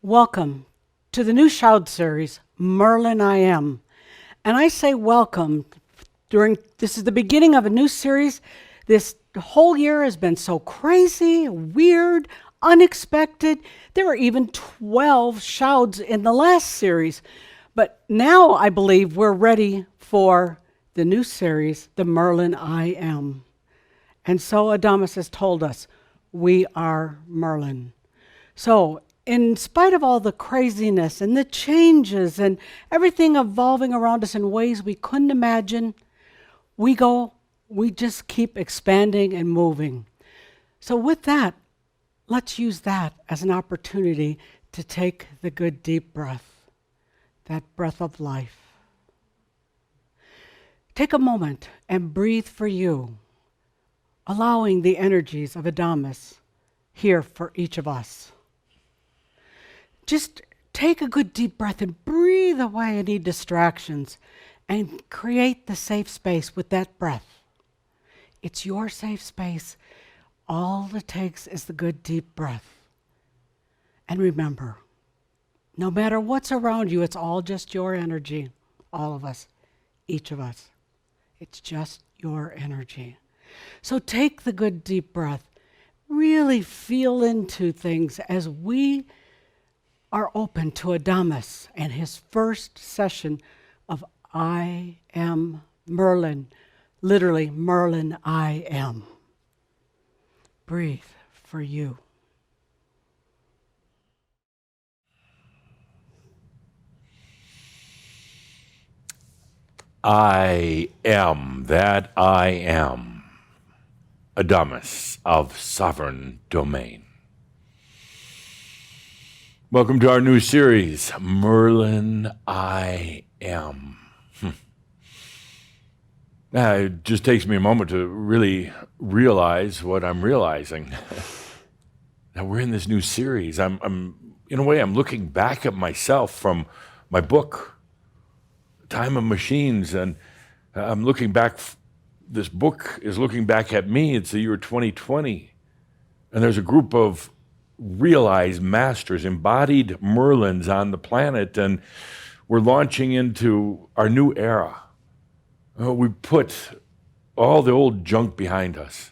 Welcome to the new Shout series, Merlin I Am. And I say welcome this is the beginning of a new series. This whole year has been so crazy, weird, unexpected. There were even 12 shouts in the last series. But now I believe we're ready for the new series, the Merlin I Am. And so Adamus has told us, we are Merlin. So in spite of all the craziness and the changes and everything evolving around us in ways we couldn't imagine, we just keep expanding and moving. So with that, let's use that as an opportunity to take the good deep breath, that breath of life. Take a moment and breathe for you, allowing the energies of Adamus here for each of us. Just take a good deep breath and breathe away any distractions and create the safe space with that breath. It's your safe space. All it takes is the good deep breath. And remember, no matter what's around you, it's all just your energy. All of us, each of us. It's just your energy. So take the good deep breath. Really feel into things as we are open to Adamus and his first session of I Am Merlin. Literally, Merlin I Am. Breathe for you. I am that I am, Adamus of Sovereign Domain. Welcome to our new series, Merlin I Am. It just takes me a moment to really realize what I'm realizing. Now we're in this new series. I'm in a way, I'm looking back at myself from my book, Time of Machines, and I'm looking back. This book is looking back at me. It's the year 2020, and there's a group of realized masters, embodied Merlins on the planet, and we're launching into our new era. We put all the old junk behind us.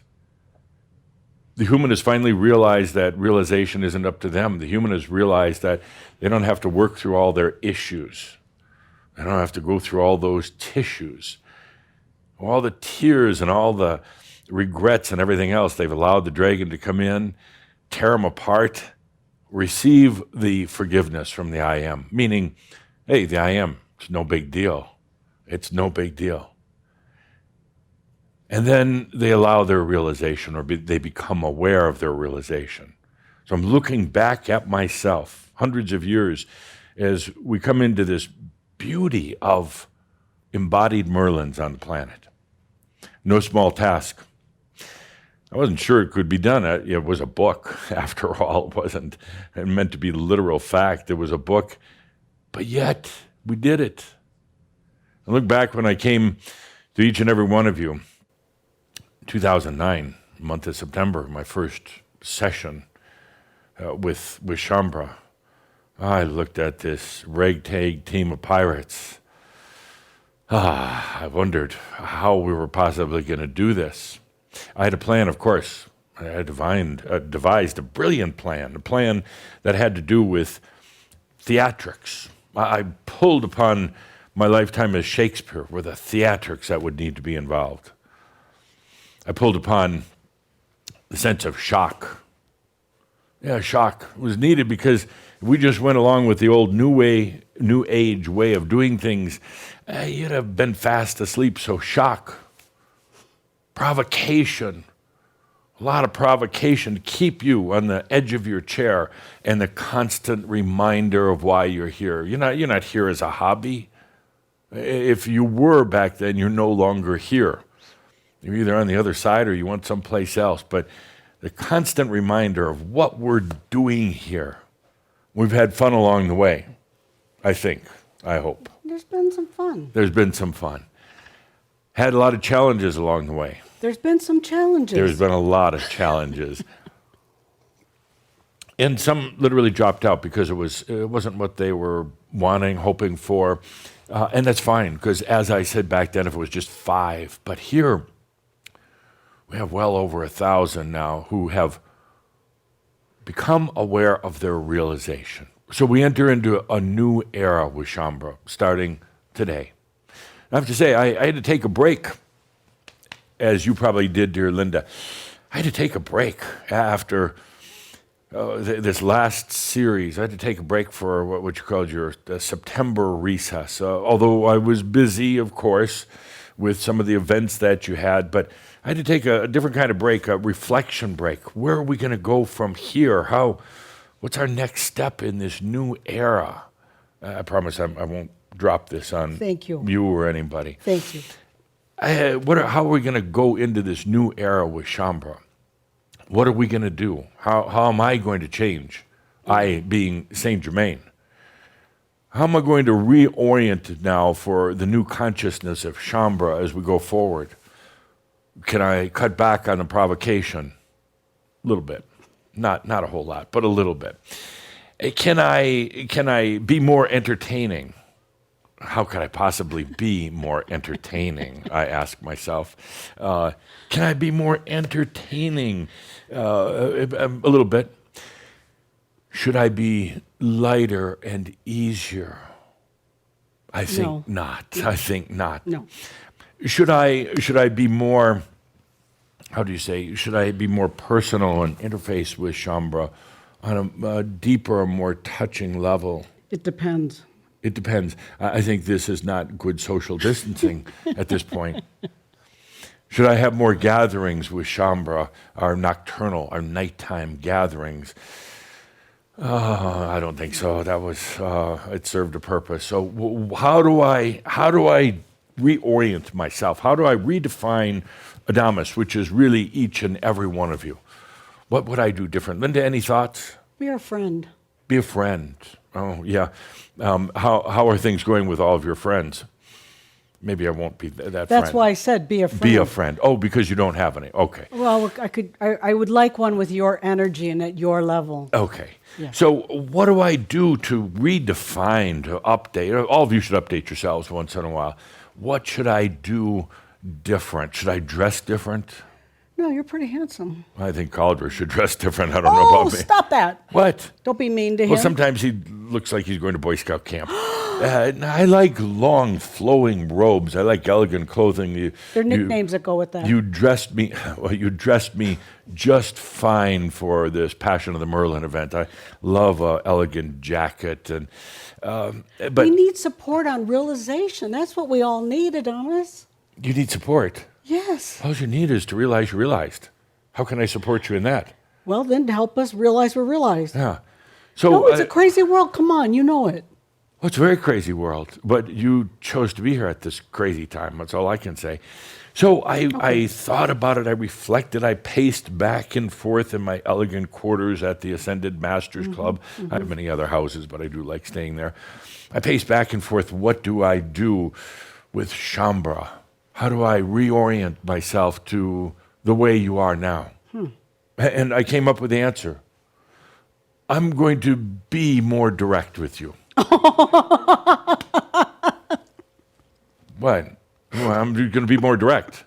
The human has finally realized that realization isn't up to them. The human has realized that they don't have to work through all their issues. They don't have to go through all those tissues, all the tears and all the regrets and everything else. They've allowed the dragon to come in, tear them apart, receive the forgiveness from the I Am, meaning, hey, the I Am, it's no big deal. It's no big deal. And then they allow their realization, or they become aware of their realization. So I'm looking back at myself, hundreds of years, as we come into this beauty of embodied Merlins on the planet. No small task. I wasn't sure it could be done. It was a book, after all. It wasn't meant to be literal fact. It was a book, but yet we did it. I look back when I came to each and every one of you, 2009, month of September, my first session with Shambra. I looked at this ragtag team of pirates. I wondered how we were possibly going to do this. I had a plan, of course. I had devised a brilliant plan, a plan that had to do with theatrics. I pulled upon my lifetime as Shakespeare with the theatrics that would need to be involved. I pulled upon the sense of shock. Yeah, shock was needed because we just went along with the old new age way of doing things. You'd have been fast asleep, so shock. Provocation, a lot of provocation to keep you on the edge of your chair, and the constant reminder of why you're here. You're not here as a hobby. If you were back then, you're no longer here. You're either on the other side or you went someplace else. But the constant reminder of what we're doing here. We've had fun along the way, I think, I hope. There's been some fun. There's been some fun. Had a lot of challenges along the way. There's been some challenges. There's been a lot of challenges. And some literally dropped out because it wasn't what they were wanting, hoping for. And that's fine, because as I said back then, if it was just 5. But here, we have well over 1,000 now who have become aware of their realization. So we enter into a new era with Shaumbra, starting today. I have to say, I had to take a break, as you probably did, dear Linda. I had to take a break after this last series. I had to take a break for what you called your September recess. Although I was busy, of course, with some of the events that you had, but I had to take a different kind of break, a reflection break. Where are we going to go from here? What's our next step in this new era? I promise I won't drop this on Thank you. You or anybody. Thank you. How are we going to go into this new era with Shaumbra? What are we going to do? How am I going to change? I being Saint Germain. How am I going to reorient now for the new consciousness of Shaumbra as we go forward? Can I cut back on the provocation? A little bit. Not a whole lot, but a little bit. Can I be more entertaining? How could I possibly be more entertaining? I ask myself. Can I be more entertaining? A little bit. Should I be lighter and easier? I think not. I think not. No. Should I be more? How do you say? Should I be more personal and interface with Shaumbra on a deeper, more touching level? It depends. It depends. I think this is not good social distancing at this point. Should I have more gatherings with Shaumbra, our nocturnal, our nighttime gatherings? I don't think so. That was it served a purpose. So how do I reorient myself? How do I redefine Adamus, which is really each and every one of you? What would I do different? Linda, any thoughts? Be a friend. Be a friend. Oh, yeah. How are things going with all of your friends? Maybe I won't be that friend. That's why I said be a friend. Be a friend. Oh, because you don't have any. Okay. Well, I would like one with your energy and at your level. Okay. Yeah. So what do I do to redefine, to update? All of you should update yourselves once in a while. What should I do different? Should I dress different? No, you're pretty handsome. I think Calder should dress different. I don't know about me. Oh, stop that. What? Don't be mean to him. Well, sometimes he looks like he's going to Boy Scout camp. I like long, flowing robes. I like elegant clothing. There are nicknames that go with that. You dressed me. Well, you dressed me just fine for this Passion of the Merlin event. I love an elegant jacket, and but we need support on realization. That's what we all need, Adonis. you need support. Yes. All you need is to realize you realized. How can I support you in that? Well, then to help us realize we're realized. Yeah. So No, it's a crazy world. Come on, you know it. well, it's a very crazy world, but you chose to be here at this crazy time. That's all I can say. So I thought about it. I reflected. I paced back and forth in my elegant quarters at the Ascended Masters Club. I have many other houses, but I do like staying there. I paced back and forth. What do I do with Shaumbra? How do I reorient myself to the way you are now? And I came up with the answer. I'm going to be more direct with you. What? Well, I'm going to be more direct.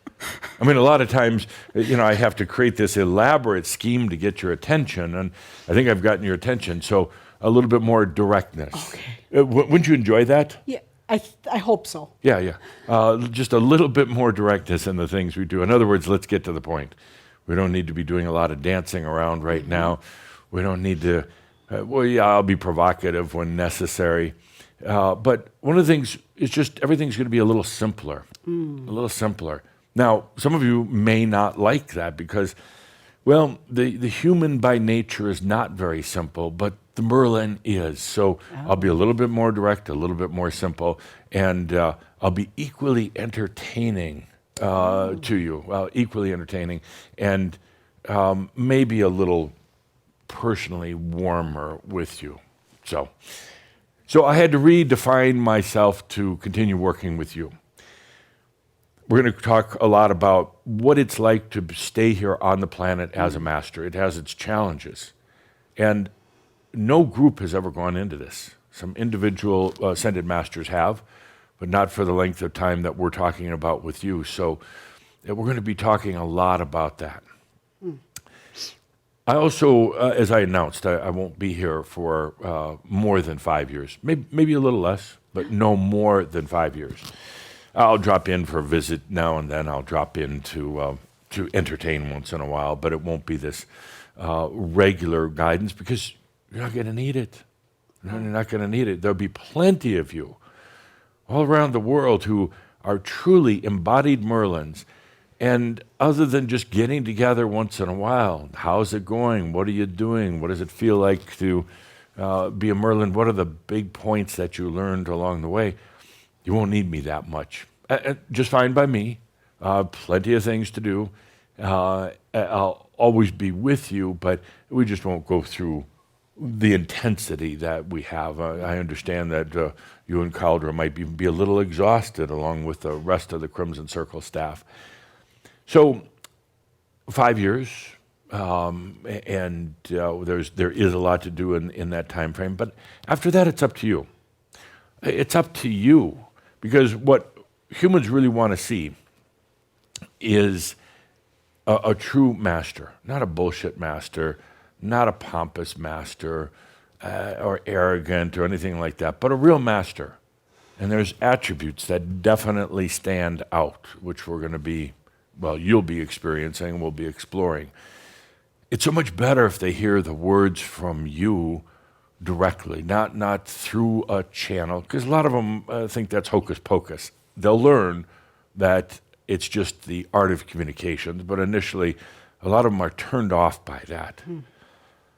I mean, a lot of times, I have to create this elaborate scheme to get your attention, and I think I've gotten your attention, so a little bit more directness. Okay. Wouldn't you enjoy that? Yeah, I hope so. Yeah. Just a little bit more directness in the things we do. In other words, let's get to the point. We don't need to be doing a lot of dancing around right now. We don't need to, I'll be provocative when necessary. But one of the things is just everything's going to be a little simpler. A little simpler. Now, some of you may not like that because, well, the human by nature is not very simple, but the Merlin is. So I'll be a little bit more direct, a little bit more simple, and I'll be equally entertaining to you, equally entertaining, and maybe a little personally warmer with you. So I had to redefine myself to continue working with you. We're going to talk a lot about what it's like to stay here on the planet as a master. It has its challenges. And no group has ever gone into this. Some individual ascended masters have, but not for the length of time that we're talking about with you. So we're going to be talking a lot about that. I also, as I announced, I won't be here for more than 5 years, maybe a little less, but no more than 5 years. I'll drop in for a visit now and then. I'll drop in to entertain once in a while, but it won't be this regular guidance because you're not going to need it. You're not going to need it. There'll be plenty of you all around the world who are truly embodied Merlins. And other than just getting together once in a while, how's it going? What are you doing? What does it feel like to be a Merlin? What are the big points that you learned along the way? You won't need me that much. Just fine by me. Plenty of things to do. I'll always be with you, but we just won't go through the intensity that we have. I understand that you and Caldra might be a little exhausted along with the rest of the Crimson Circle staff. So 5 years, and there is a lot to do in that time frame. But after that, it's up to you. It's up to you, because what humans really want to see is a true master, not a bullshit master, not a pompous master or arrogant or anything like that, but a real master. And there's attributes that definitely stand out, which we're going to be, well, you'll be experiencing, we'll be exploring. It's so much better if they hear the words from you directly, not through a channel, because a lot of them think that's hocus pocus. They'll learn that it's just the art of communications, but initially, a lot of them are turned off by that.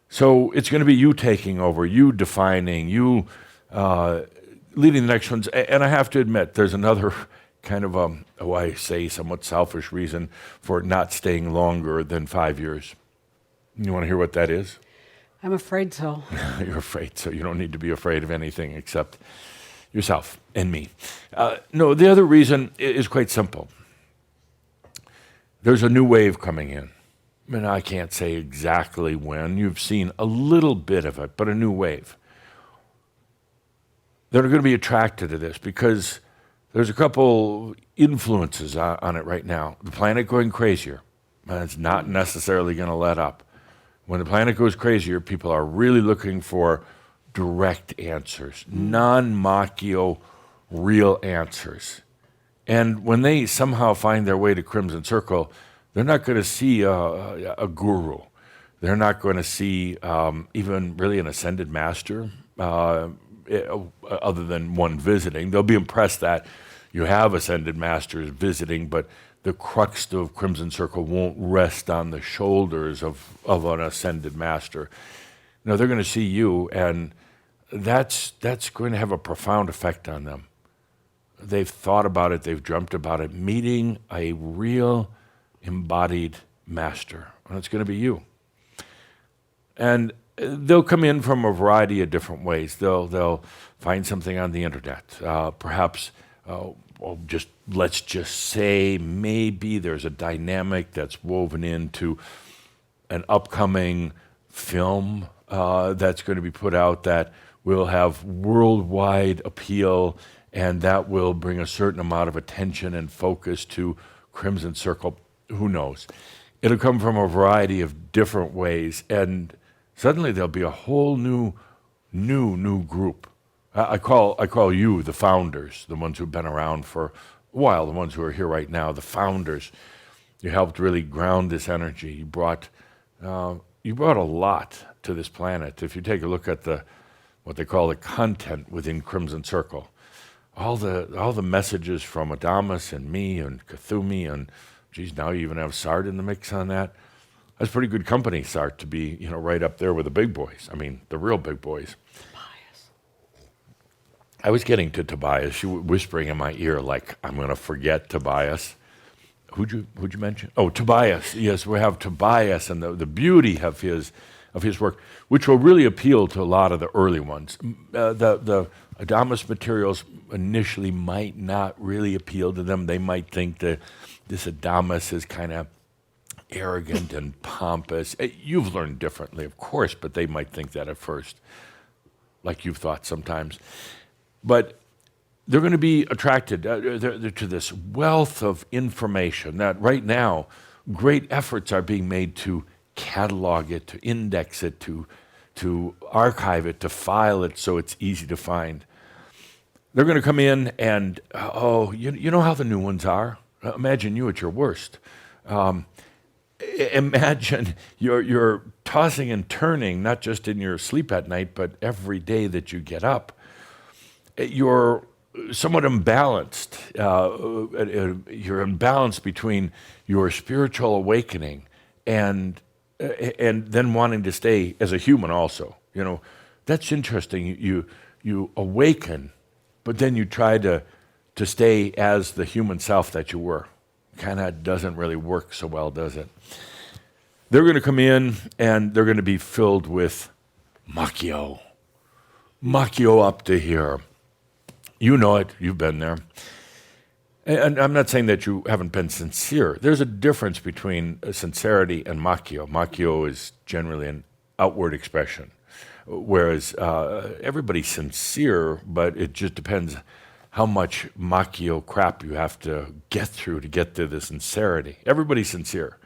So it's going to be you taking over, you defining, you leading the next ones. And I have to admit, there's another kind of, I say, somewhat selfish reason for not staying longer than 5 years. You want to hear what that is? I'm afraid so. You're afraid, so you don't need to be afraid of anything except yourself and me. No, the other reason is quite simple. There's a new wave coming in. And I can't say exactly when. You've seen a little bit of it, but a new wave. They're going to be attracted to this because there's a couple influences on it right now. The planet going crazier. And it's not necessarily going to let up. When the planet goes crazier, people are really looking for direct answers, non-machio, real answers. And when they somehow find their way to Crimson Circle, they're not going to see a guru. They're not going to see even really an ascended master, other than one visiting. They'll be impressed that you have ascended masters visiting, but the crux of Crimson Circle won't rest on the shoulders of an ascended master. No, they're going to see you, and that's going to have a profound effect on them. They've thought about it, they've dreamt about it, meeting a real embodied master, and it's going to be you. And they'll come in from a variety of different ways. They'll find something on the internet, perhaps. Let's just say maybe there's a dynamic that's woven into an upcoming film that's going to be put out that will have worldwide appeal, and that will bring a certain amount of attention and focus to Crimson Circle. Who knows? It'll come from a variety of different ways, and suddenly there'll be a whole new group. I call you the founders, the ones who've been around for a while, the ones who are here right now, the founders. You helped really ground this energy. You brought a lot to this planet. If you take a look at what they call the content within Crimson Circle, all the messages from Adamus and me and Kathumi, and geez, now you even have Sart in the mix on that. That's pretty good company, Sart, to be right up there with the big boys. I mean, the real big boys. I was getting to Tobias. She was whispering in my ear like, I'm going to forget Tobias. Who'd you mention? Oh, Tobias. Yes, we have Tobias and the beauty of his work, which will really appeal to a lot of the early ones. The Adamus materials initially might not really appeal to them. They might think that this Adamus is kind of arrogant and pompous. You've learned differently, of course, but they might think that at first, like you've thought sometimes. But they're going to be attracted they're to this wealth of information that right now great efforts are being made to catalog it, to index it, to archive it, to file it so it's easy to find. They're going to come in and, you know how the new ones are? Imagine you at your worst. Imagine you're tossing and turning, not just in your sleep at night, but every day that you get up. You're somewhat imbalanced. You're imbalanced between your spiritual awakening and then wanting to stay as a human also. You know, that's interesting. You awaken, but then you try to stay as the human self that you were. Kind of doesn't really work so well, does it? They're going to come in and they're going to be filled with Makio. Makio up to here. You know it. You've been there. And I'm not saying that you haven't been sincere. There's a difference between sincerity and Makio. Makio is generally an outward expression, whereas everybody's sincere, but it just depends how much Makio crap you have to get through to get to the sincerity. Everybody's sincere.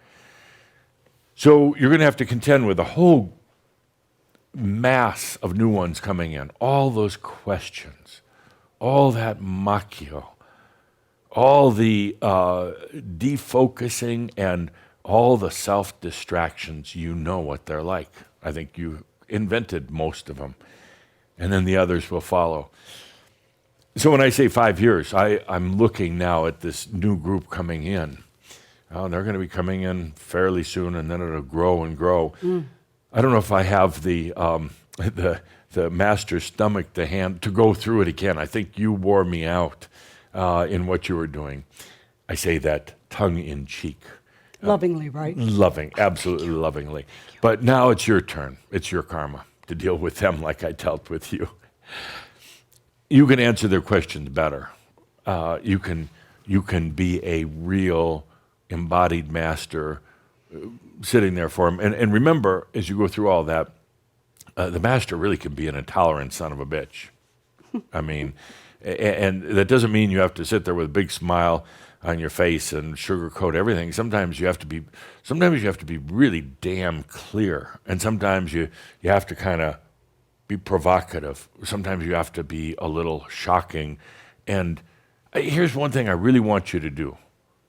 So you're going to have to contend with a whole mass of new ones coming in. All those questions, all that Makio, all the defocusing and all the self-distractions. You know what they're like. I think you invented most of them. And then the others will follow. So when I say 5 years, I'm looking now at this new group coming in. They're going to be coming in fairly soon, and then it'll grow and grow. I don't know if I have the master's stomach to go through it again. I think you wore me out in what you were doing. I say that tongue in cheek. Lovingly, right? Loving, absolutely lovingly. But now it's your turn. It's your karma to deal with them like I dealt with you. You can answer their questions better. You can be a real embodied master sitting there for them. And remember, as you go through all that, the master really can be an intolerant son of a bitch. I mean, and that doesn't mean you have to sit there with a big smile on your face and sugarcoat everything. Sometimes you have to be really damn clear. And sometimes you have to kind of be provocative. Sometimes you have to be a little shocking. And here's one thing I really want you to do,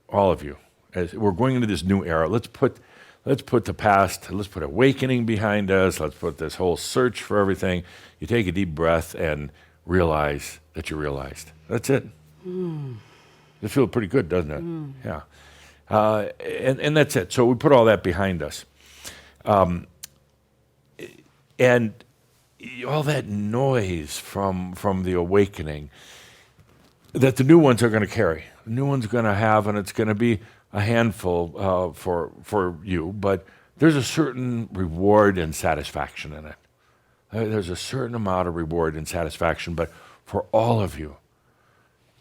all of you. As we're going into this new era, let's put the past, let's put awakening behind us, let's put this whole search for everything. You take a deep breath and realize that you realized. That's it. It feels pretty good, doesn't it? Yeah. And that's it. So we put all that behind us. And all that noise from the awakening that the new ones are going to carry. The new one's going to have, and it's going to be a handful for you, but there's a certain reward and satisfaction in it. There's a certain amount of reward and satisfaction, but for all of you,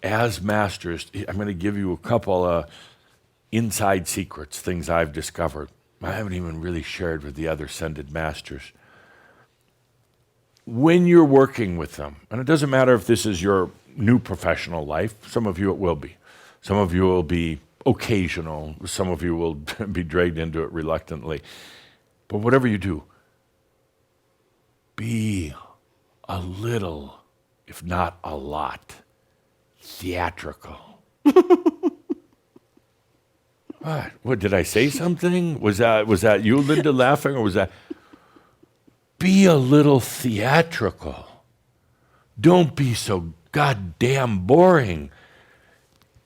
as masters, I'm going to give you a couple of inside secrets, things I've discovered. I haven't even really shared with the other ascended masters. When you're working with them, and it doesn't matter if this is your new professional life, some of you it will be. Some of you will be occasional. Some of you will be dragged into it reluctantly. But whatever you do, be a little, if not a lot, theatrical. What, did I say something? Was that you, Linda, laughing, or was that? Be a little theatrical. Don't be so goddamn boring.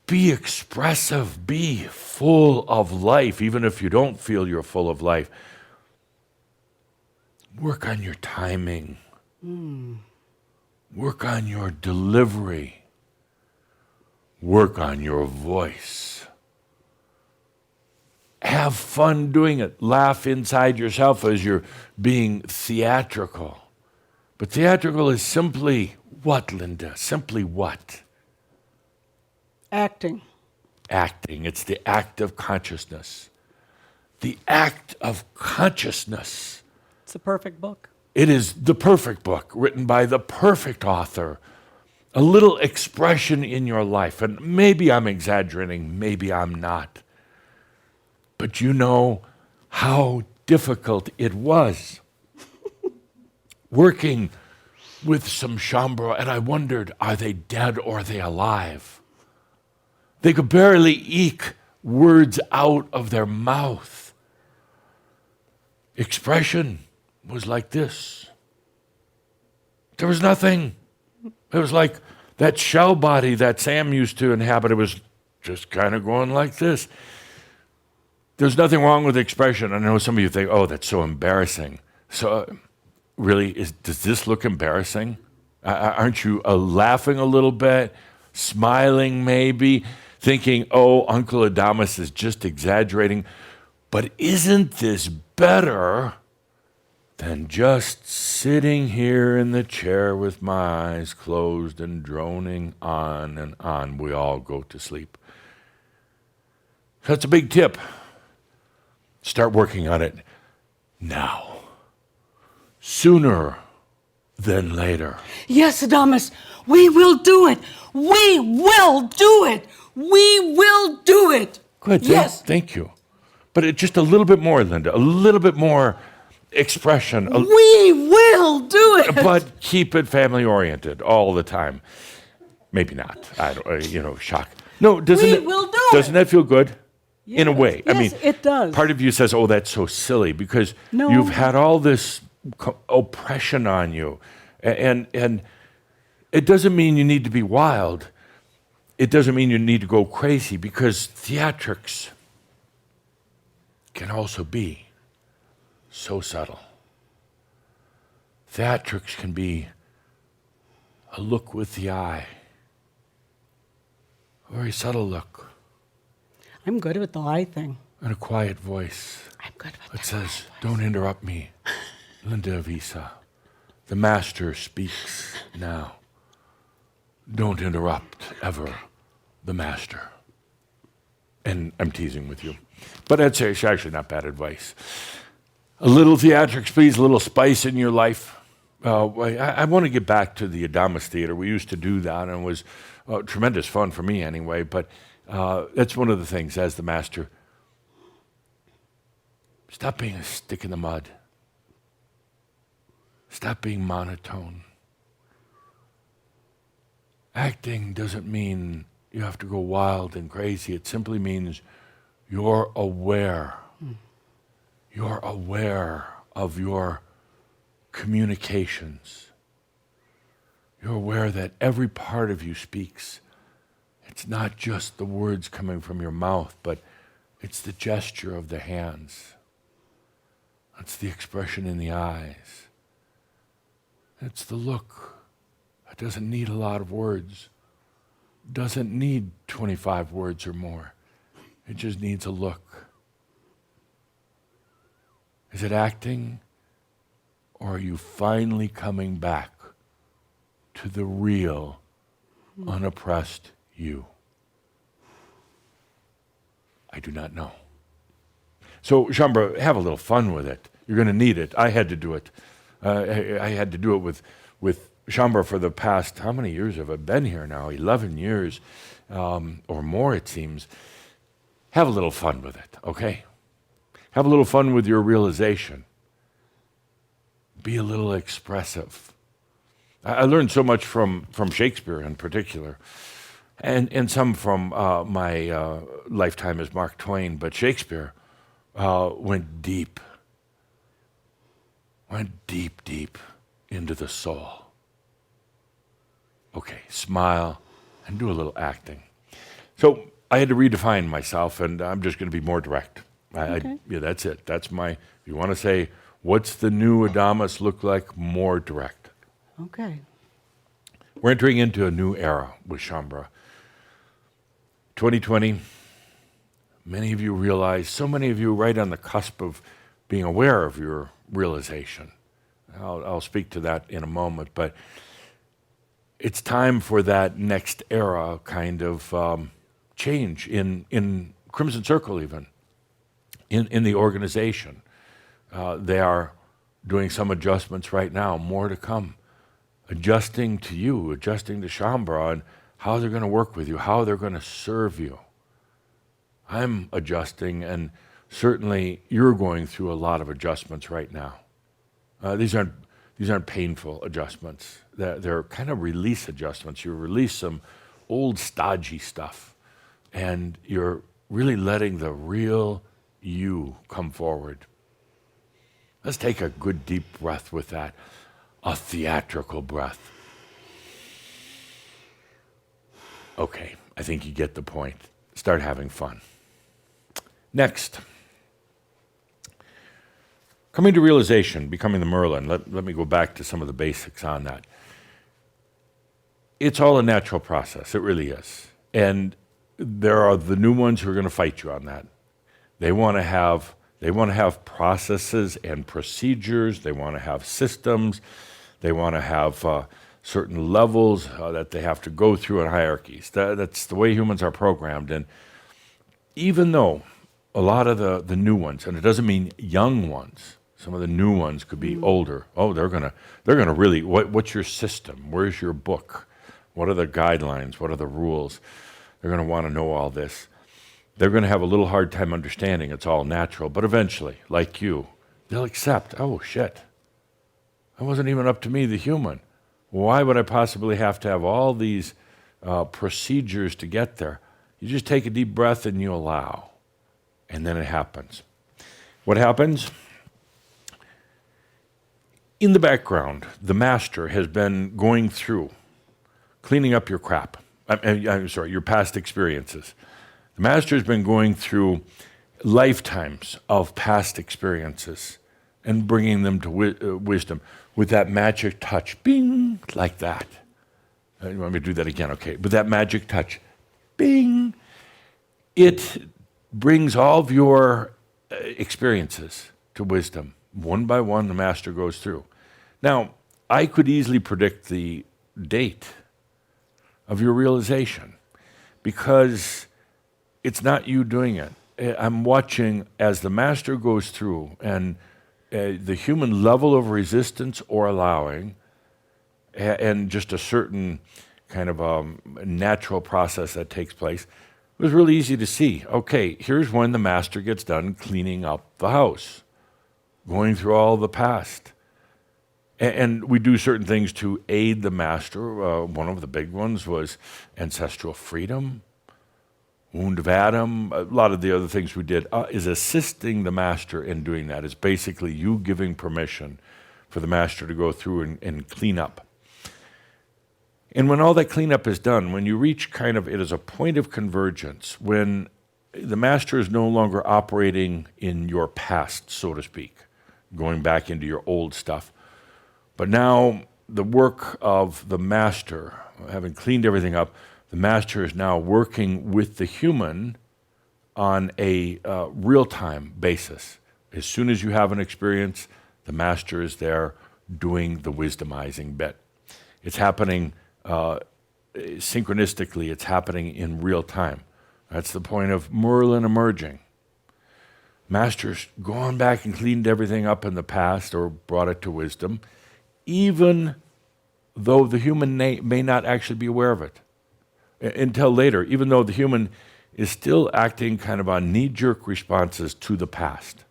Be expressive. Be full of life, even if you don't feel you're full of life. Work on your timing. Work on your delivery. Work on your voice. Have fun doing it. Laugh inside yourself as you're being theatrical. But theatrical is simply what, Linda? Simply what? Acting. Acting. It's the act of consciousness. The Act of Consciousness. It's a perfect book. It is the perfect book written by the perfect author. A little expression in your life. And maybe I'm exaggerating, maybe I'm not. But you know how difficult it was working with some Shaumbra, and I wondered, are they dead or are they alive? They could barely eke words out of their mouth. Expression was like this. There was nothing. It was like that shell body that Sam used to inhabit. It was just kind of going like this. There's nothing wrong with expression. I know some of you think, oh, that's so embarrassing. So really, does this look embarrassing? Aren't you laughing a little bit, smiling maybe, thinking, oh, Uncle Adamus is just exaggerating? But isn't this better than just sitting here in the chair with my eyes closed and droning on and on? We all go to sleep. That's a big tip. Start working on it now. Sooner than later. Yes, Adamus, we will do it. We will do it. We will do it. Good. Yes. Thank you. But just a little bit more, Linda. A little bit more expression. We will do it. But keep it family oriented all the time. Maybe not. I don't. Shock. No, doesn't We it? will do Doesn't it. that feel good? In a way. Yes, I mean, it does. Part of you says, "Oh, that's so silly," because No. you've had all this oppression on you, and it doesn't mean you need to be wild. It doesn't mean you need to go crazy, because theatrics can also be so subtle. Theatrics can be a look with the eye, a very subtle look, I'm good with the lie thing. and a quiet voice I'm good with that that. says, "Don't interrupt me, Linda Avisa. The master speaks now. Don't interrupt ever the master." And I'm teasing with you, but it's actually not bad advice. A little theatrics, please, a little spice in your life. I want to get back to the Adamus Theater. We used to do that, and it was tremendous fun for me anyway, but that's one of the things as the master. Stop being a stick in the mud. Stop being monotone. Acting doesn't mean you have to go wild and crazy. It simply means you're aware. You're aware of your communications. You're aware that every part of you speaks. It's not just the words coming from your mouth, but it's the gesture of the hands. It's the expression in the eyes. It's the look. It doesn't need a lot of words. It doesn't need 25 words or more. It just needs a look. Is it acting, or are you finally coming back to the real, unoppressed you? I do not know. So, Shaumbra, have a little fun with it. You're going to need it. I had to do it. I had to do it with Shaumbra for the past, how many years have I been here now? 11 years or more, it seems. Have a little fun with it, okay? Have a little fun with your realization. Be a little expressive. I learned so much from Shakespeare in particular, and some from my lifetime as Mark Twain, but Shakespeare went deep into the soul. Okay, smile and do a little acting. So I had to redefine myself, and I'm just going to be more direct. Okay. Yeah, that's it. That's my, if you want to say, what's the new Adamus look like? More direct. Okay. We're entering into a new era with Shaumbra. 2020, many of you realize, so many of you right on the cusp of being aware of your realization. I'll speak to that in a moment, but it's time for that next era kind of change in Crimson Circle even. in the organization. They are doing some adjustments right now, more to come. Adjusting to you, adjusting to Shambhala, and how they're going to work with you, how they're going to serve you. I'm adjusting, and certainly you're going through a lot of adjustments right now. These aren't painful adjustments. They're kind of release adjustments. You release some old stodgy stuff, and you're really letting the real you come forward. Let's take a good deep breath with that. A theatrical breath. Okay, I think you get the point. Start having fun. Next, coming to realization, becoming the Merlin. Let me go back to some of the basics on that. It's all a natural process. It really is. And there are the new ones who are going to fight you on that. They want to have processes and procedures. They want to have systems. They want to have certain levels that they have to go through in hierarchies. That's the way humans are programmed. And even though a lot of the new ones, and it doesn't mean young ones, some of the new ones could be older. Oh, they're gonna really. What's your system? Where's your book? What are the guidelines? What are the rules? They're going to want to know all this. They're going to have a little hard time understanding it's all natural, but eventually, like you, they'll accept, oh shit, it wasn't even up to me, the human. Why would I possibly have to have all these procedures to get there? You just take a deep breath and you allow, and then it happens. What happens? In the background, the master has been going through, cleaning up your crap. I'm sorry, your past experiences. The master has been going through lifetimes of past experiences and bringing them to wisdom with that magic touch, bing, like that. You want me to do that again? Okay. With that magic touch, bing, it brings all of your experiences to wisdom. One by one, the master goes through. Now, I could easily predict the date of your realization because it's not you doing it. I'm watching as the master goes through, and the human level of resistance or allowing, and just a certain kind of natural process that takes place, it was really easy to see. Okay, here's when the master gets done cleaning up the house, going through all the past. And we do certain things to aid the master. One of the big ones was ancestral freedom, wound of Adam. A lot of the other things we did is assisting the master in doing that. It's basically you giving permission for the master to go through and clean up. And when all that cleanup is done, when you reach kind of, it is a point of convergence, when the master is no longer operating in your past, so to speak, going back into your old stuff. But now the work of the master, having cleaned everything up, the master is now working with the human on a real-time basis. As soon as you have an experience, the master is there doing the wisdomizing bit. It's happening synchronistically. It's happening in real time. That's the point of Merlin emerging. Master's gone back and cleaned everything up in the past or brought it to wisdom, even though the human may not actually be aware of it until later, even though the human is still acting kind of on knee-jerk responses to the past.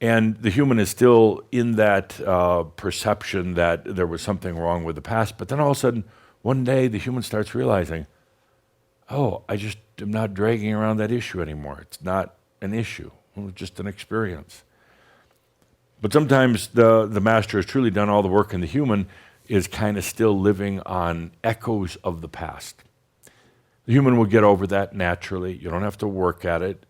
And the human is still in that perception that there was something wrong with the past, but then all of a sudden, one day, the human starts realizing, oh, I just am not dragging around that issue anymore. It's not an issue. It was just an experience. But sometimes the master has truly done all the work, and the human is kind of still living on echoes of the past. The human will get over that naturally. You don't have to work at it.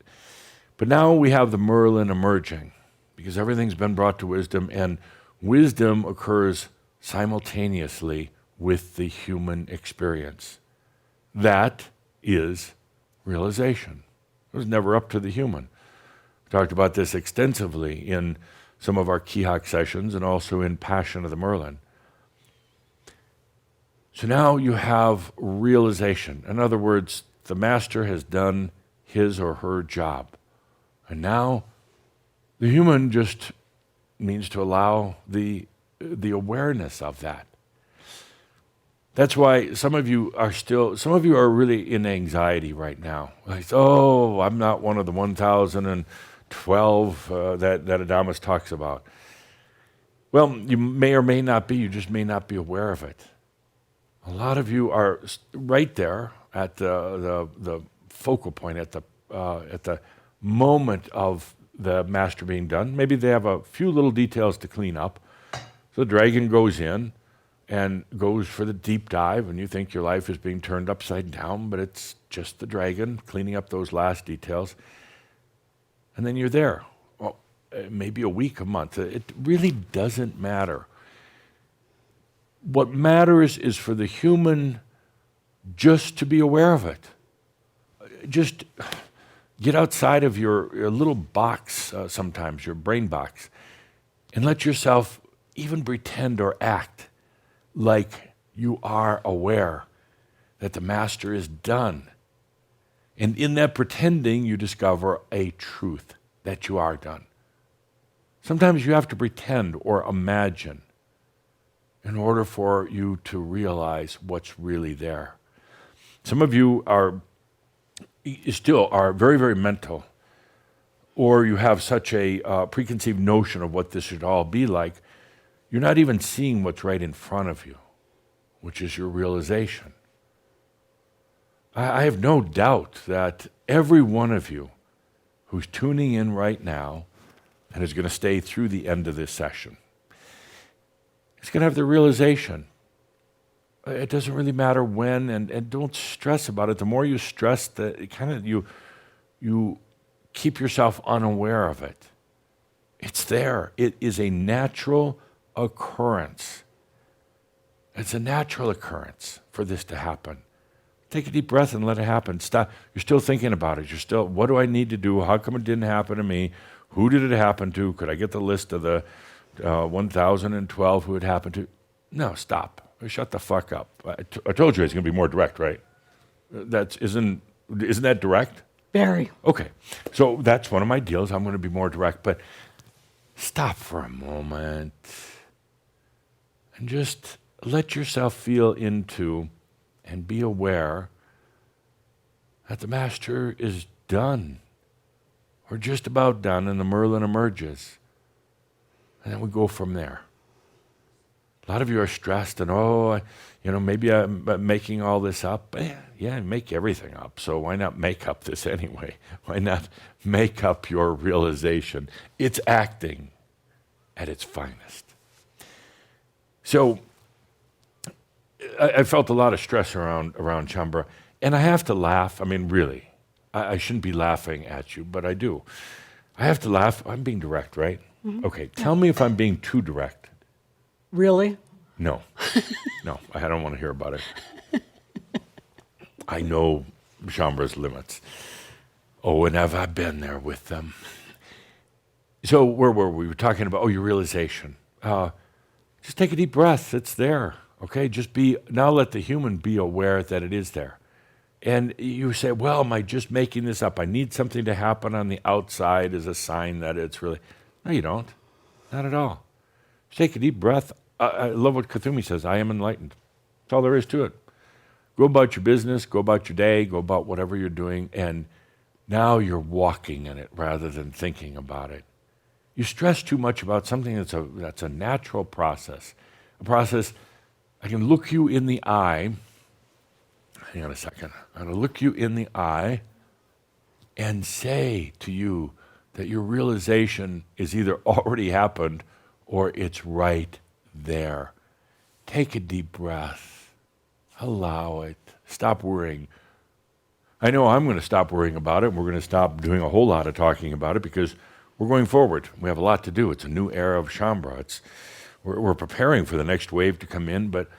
But now we have the Merlin emerging because everything's been brought to wisdom, and wisdom occurs simultaneously with the human experience. That is realization. It was never up to the human. We talked about this extensively in some of our Kihak sessions and also in Passion of the Merlin. So now you have realization. In other words, the master has done his or her job. And now the human just means to allow the awareness of that. That's why some of you are really in anxiety right now. Like, oh, I'm not one of the 1,012 that Adamus talks about. Well, you may or may not be, you just may not be aware of it. A lot of you are right there at the focal point, at the moment of the master being done. Maybe they have a few little details to clean up. So the dragon goes in and goes for the deep dive, and you think your life is being turned upside down, but it's just the dragon cleaning up those last details. And then you're there. Well, maybe a week, a month. It really doesn't matter. What matters is for the human just to be aware of it. Just get outside of your little box, sometimes your brain box, and let yourself even pretend or act like you are aware that the master is done. And in that pretending, you discover a truth that you are done. Sometimes you have to pretend or imagine in order for you to realize what's really there. Some of you still are very, very mental, or you have such a preconceived notion of what this should all be like, you're not even seeing what's right in front of you, which is your realization. I have no doubt that every one of you who's tuning in right now and is going to stay through the end of this session is going to have the realization. It doesn't really matter when, and don't stress about it. The more you stress, you keep yourself unaware of it. It's there. It is a natural occurrence. It's a natural occurrence for this to happen. Take a deep breath and let it happen. Stop. You're still thinking about it. You're still, what do I need to do? How come it didn't happen to me? Who did it happen to? Could I get the list of the 1,012 who it happened to? No, stop. Shut the fuck up. I told you it's going to be more direct, right? Isn't that direct? Very. Okay. So that's one of my deals. I'm going to be more direct. But stop for a moment and just let yourself feel into and be aware that the master is done. We're just about done, and the Merlin emerges. And then we go from there. A lot of you are stressed and, maybe I'm making all this up. Yeah, make everything up. So why not make up this anyway? Why not make up your realization? It's acting at its finest. So I felt a lot of stress around Chambra, and I have to laugh. I mean, really, I shouldn't be laughing at you, but I do. I have to laugh. I'm being direct, right? Mm-hmm. Okay, tell me if I'm being too direct. Really? No, I don't want to hear about it. I know Chambra's limits. Oh, and have I been there with them? So where were we? We were talking about, your realization. Just take a deep breath. It's there. Okay, now let the human be aware that it is there. And you say, well, am I just making this up? I need something to happen on the outside as a sign that it's really... No, you don't. Not at all. Just take a deep breath. I love what Kathumi says, I am enlightened. That's all there is to it. Go about your business, go about your day, go about whatever you're doing, and now you're walking in it rather than thinking about it. You stress too much about something that's a natural process. A process, I can look you in the eye. Hang on a second. I'm going to look you in the eye and say to you that your realization is either already happened or it's right there. Take a deep breath. Allow it. Stop worrying. I know I'm going to stop worrying about it. We're going to stop doing a whole lot of talking about it because we're going forward. We have a lot to do. It's a new era of Chambra. We're preparing for the next wave to come in, but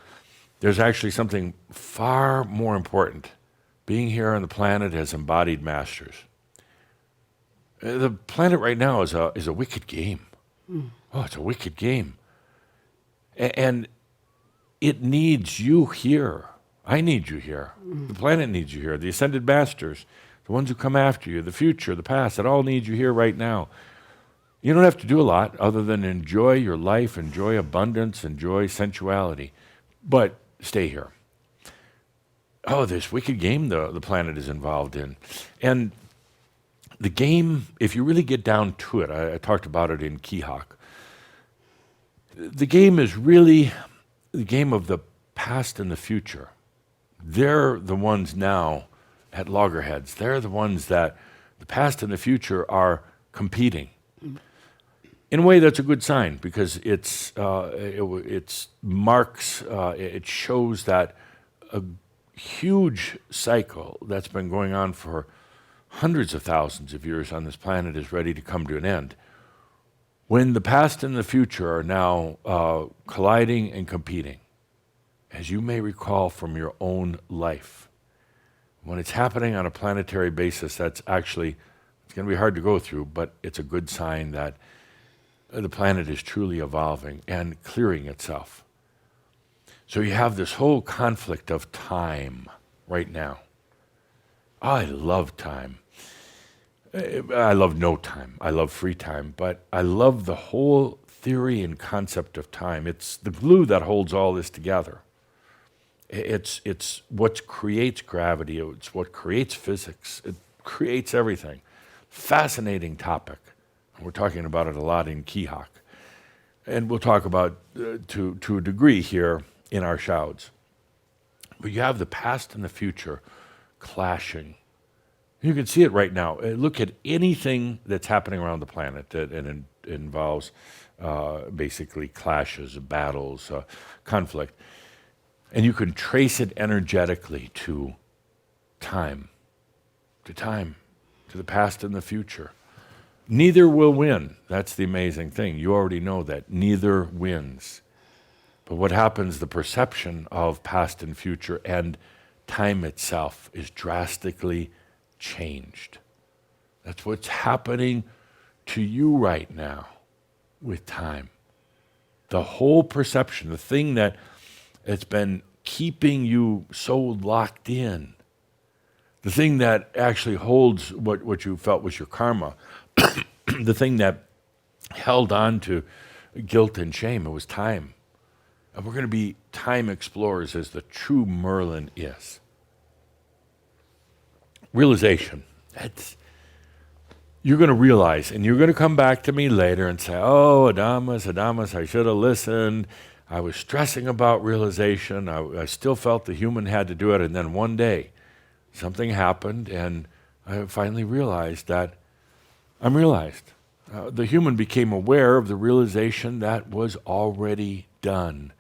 there's actually something far more important. Being here on the planet as embodied masters. The planet right now is a wicked game. Oh, it's a wicked game. And it needs you here. I need you here. The planet needs you here. The ascended masters, the ones who come after you, the future, the past, that all need you here right now. You don't have to do a lot other than enjoy your life, enjoy abundance, enjoy sensuality, but stay here. Oh, this wicked game the planet is involved in. And the game, if you really get down to it, I talked about it in Kihak, the game is really the game of the past and the future. They're the ones now at loggerheads. They're the ones that the past and the future are competing. In a way, that's a good sign because it shows that a huge cycle that's been going on for hundreds of thousands of years on this planet is ready to come to an end. When the past and the future are now colliding and competing, as you may recall from your own life, when it's happening on a planetary basis, it's going to be hard to go through, but it's a good sign that the planet is truly evolving and clearing itself. So you have this whole conflict of time right now. I love time. I love no time. I love free time, but I love the whole theory and concept of time. It's the glue that holds all this together. It's what creates gravity. It's what creates physics. It creates everything. Fascinating topic. We're talking about it a lot in Kihak. And we'll talk about to a degree here in our shouds. But you have the past and the future clashing. You can see it right now. Look at anything that's happening around the planet that involves basically clashes, battles, conflict. And you can trace it energetically to time, to the past and the future. Neither will win. That's the amazing thing. You already know that. Neither wins. But what happens, the perception of past and future and time itself is drastically changed. That's what's happening to you right now with time. The whole perception, the thing that it's been keeping you so locked in, the thing that actually holds what you felt was your karma, the thing that held on to guilt and shame, it was time. And we're going to be time explorers as the true Merlin is. Realization. You're going to realize, and you're going to come back to me later and say, oh, Adamus, I should have listened. I was stressing about realization. I still felt the human had to do it. And then one day, something happened, and I finally realized that I'm realized. The human became aware of the realization that was already done.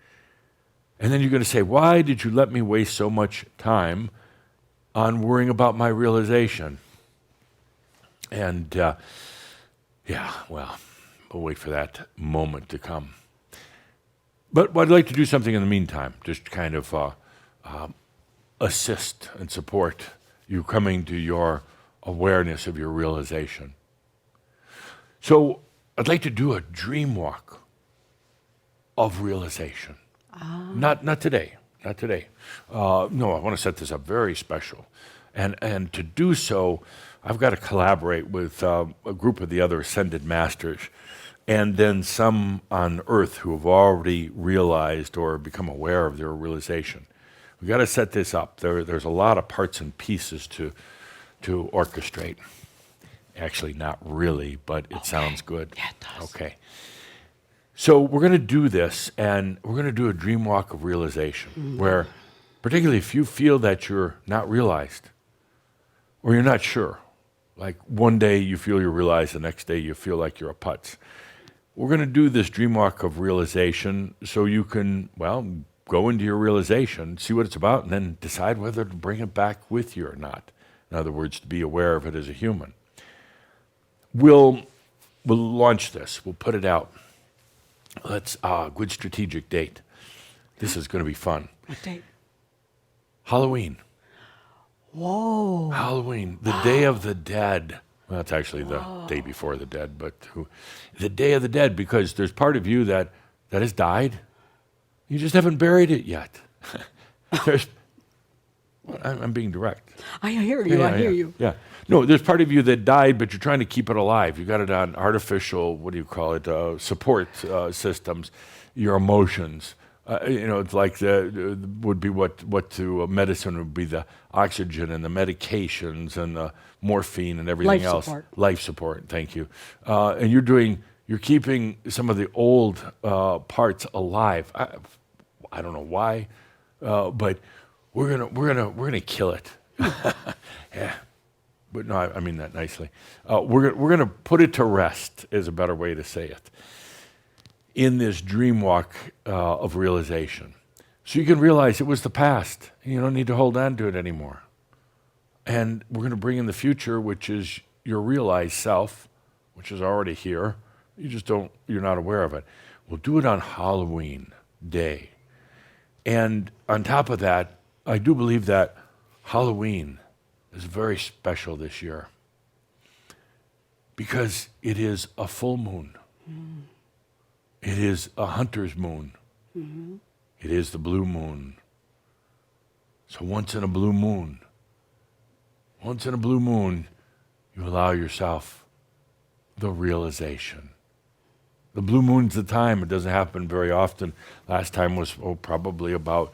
And then you're going to say, why did you let me waste so much time on worrying about my realization? And we'll wait for that moment to come. But I'd like to do something in the meantime, just kind of assist and support you coming to your awareness of your realization. So I'd like to do a dream walk of realization. Not today. No, I want to set this up very special. And to do so, I've got to collaborate with a group of the other ascended masters and then some on earth who have already realized or become aware of their realization. We've got to set this up. There's a lot of parts and pieces to orchestrate. Actually, not really, but it sounds good. Yeah, it does. Okay. So we're going to do this, and we're going to do a dream walk of realization, where particularly if you feel that you're not realized, or you're not sure, like one day you feel you're realized, the next day you feel like you're a putz. We're going to do this dream walk of realization so you can, go into your realization, see what it's about, and then decide whether to bring it back with you or not. In other words, to be aware of it as a human. We'll launch this. We'll put it out. Let's good strategic date. This is going to be fun. What date? Halloween. Whoa. Halloween, the Day of the Dead. Well, it's actually the day before the dead, but the Day of the Dead, because there's part of you that has died. You just haven't buried it yet. I'm being direct. I hear you. I hear you. Yeah. No, there's part of you that died, but you're trying to keep it alive. You got it on artificial, what do you call it, support systems, your emotions. It's like would be what to medicine would be the oxygen and the medications and the morphine and everything Life else. support. Life support. Thank you. And you're keeping some of the old parts alive. I don't know why, but we're gonna kill it. Yeah. But no, I mean that nicely. We're gonna put it to rest is a better way to say it. In this dream walk of realization, so you can realize it was the past. And you don't need to hold on to it anymore. And we're going to bring in the future, which is your realized self, which is already here. You're not aware of it. We'll do it on Halloween day. And on top of that, I do believe that Halloween is very special this year because it is a full moon. It is a hunter's moon. It is the blue moon. So once in a blue moon, you allow yourself the realization. The blue moon's the time. It doesn't happen very often. Last time was probably about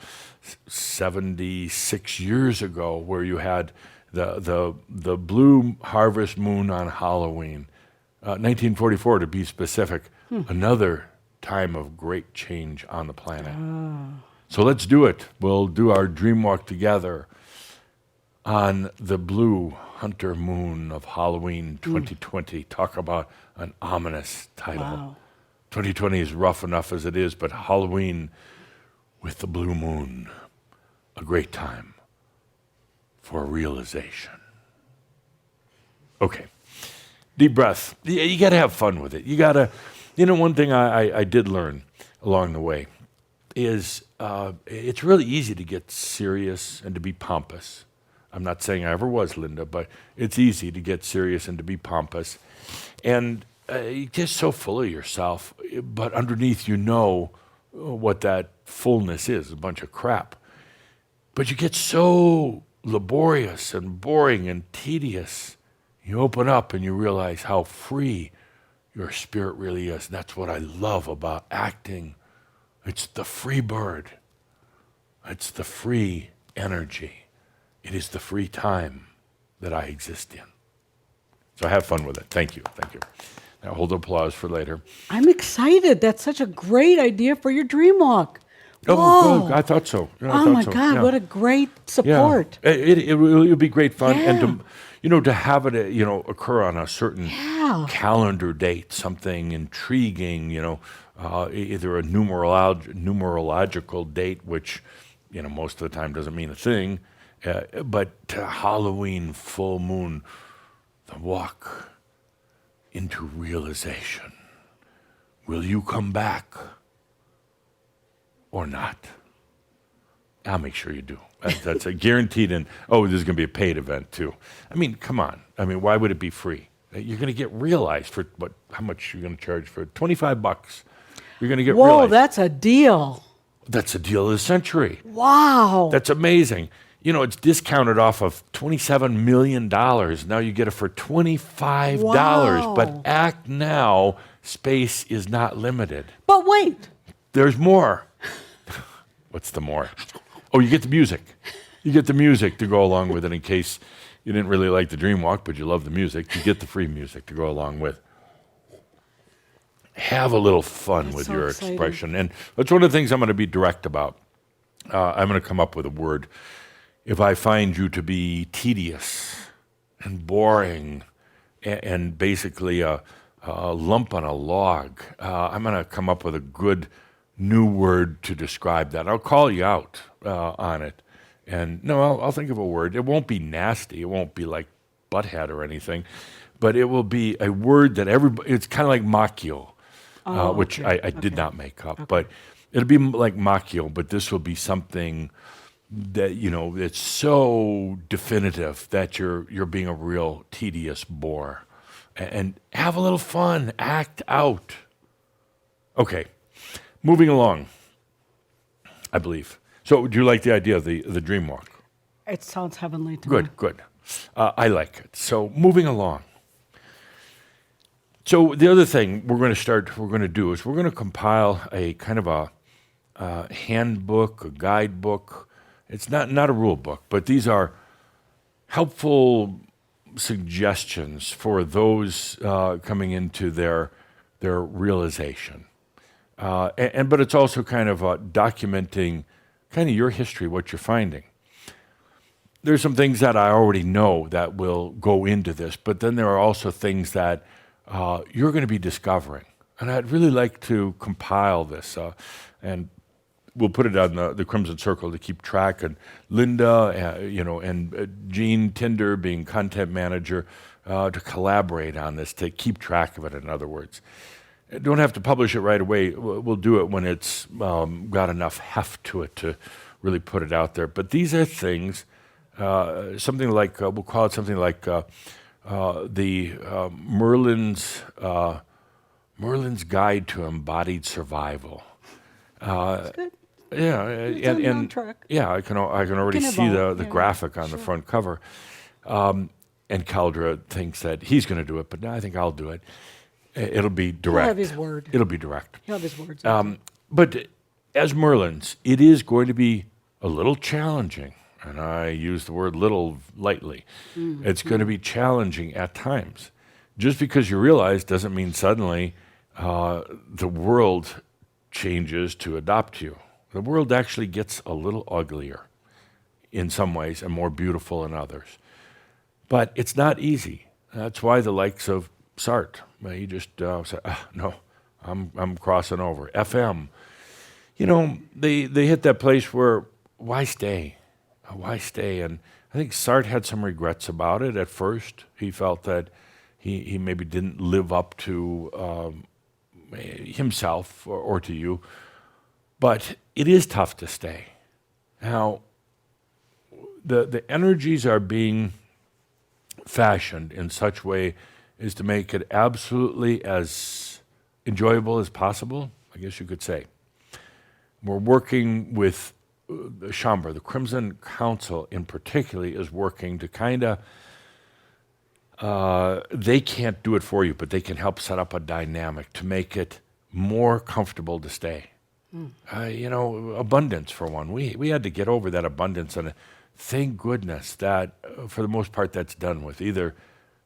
76 years ago, where you had the blue harvest moon on Halloween, 1944 to be specific. Another time of great change on the planet. So let's do it. We'll do our dream walk together on the blue hunter moon of Halloween 2020. Talk about an ominous title. Wow. 2020 is rough enough as it is, but Halloween with the blue moon, a great time for realization. Okay, deep breath. You got to have fun with it. You got to, one thing I did learn along the way is it's really easy to get serious and to be pompous. I'm not saying I ever was, Linda, but it's easy to get serious and to be pompous. And you're just so full of yourself, but underneath what that fullness is, a bunch of crap. But you get so laborious and boring and tedious. You open up and you realize how free your spirit really is. That's what I love about acting. It's the free bird. It's the free energy. It is the free time that I exist in. So have fun with it. Thank you. Now hold applause for later. I'm excited. That's such a great idea for your dream walk. Oh, Whoa. good. I thought so. Oh my God, what a great support. Yeah. It'll be great fun. Yeah. And to have it, occur on a certain Yeah. calendar date, something intriguing, either a numerological date, which, most of the time doesn't mean a thing, but Halloween, full moon, the walk into realization. Will you come back or not? I'll make sure you do. That's a guaranteed. And this is going to be a paid event too. I mean, come on. Why would it be free? You're going to get realized for how much you're going to charge for it? $25. You're going to get realized. Whoa, that's a deal. That's a deal of the century. Wow. That's amazing. It's discounted off of $27 million. Now you get it for $25. Wow. But act now. Space is not limited. But wait. There's more. What's the more? Oh, you get the music. You get the music to go along with it in case you didn't really like the dream walk, but you love the music. You get the free music to go along with. Have a little fun with so your exciting. expression. And that's one of the things I'm going to be direct about. I'm going to come up with a word. If I find you to be tedious and boring and basically a lump on a log, I'm going to come up with a good new word to describe that. I'll call you out on it. And no, I'll think of a word. It won't be nasty. It won't be like butthead or anything. But it will be a word that it's kind of like macchio, which I did not make up. But it'll be like macchio, but this will be something that, it's so definitive that you're being a real tedious bore. And have a little fun. Act out. Okay. Moving along, I believe. So do you like the idea of the dream walk? It sounds heavenly to me. Good. I like it. So moving along. So the other thing we're going to do is we're going to compile a kind of a handbook, a guidebook. It's not a rule book, but these are helpful suggestions for those coming into their realization. But it's also kind of documenting kind of your history, what you're finding. There's some things that I already know that will go into this, but then there are also things that you're going to be discovering. And I'd really like to compile this, and we'll put it on the Crimson Circle to keep track. And Linda, and Jean Tinder being content manager, to collaborate on this, to keep track of it, in other words. Don't have to publish it right away. We'll do it when it's got enough heft to it to really put it out there. But these are things, something like, we'll call it something like the Merlin's Guide to Embodied Survival. That's good. Yeah, It's on track. yeah, I can already Can see evolve, the yeah, graphic on the sure. front cover. And Caldra thinks that he's going to do it, but I think I'll do it. It'll be direct. He'll have his word. It'll be direct. He'll have his words. But as Merlins, it is going to be a little challenging, and I use the word little lightly. It's going to be challenging at times. Just because you realize doesn't mean suddenly the world changes to adopt you. The world actually gets a little uglier in some ways and more beautiful in others. But it's not easy. That's why the likes of Sartre, he just said, no, I'm crossing over. FM, they hit that place where, why stay? Why stay? And I think Sartre had some regrets about it at first. He felt that he maybe didn't live up to himself or to you. But it is tough to stay. Now, the energies are being fashioned in such way as to make it absolutely as enjoyable as possible, I guess you could say. We're working with the Chambre, the Crimson Council in particular is working to kind of, they can't do it for you, but they can help set up a dynamic to make it more comfortable to stay. Abundance for one. We had to get over that abundance, and thank goodness that for the most part that's done with. Either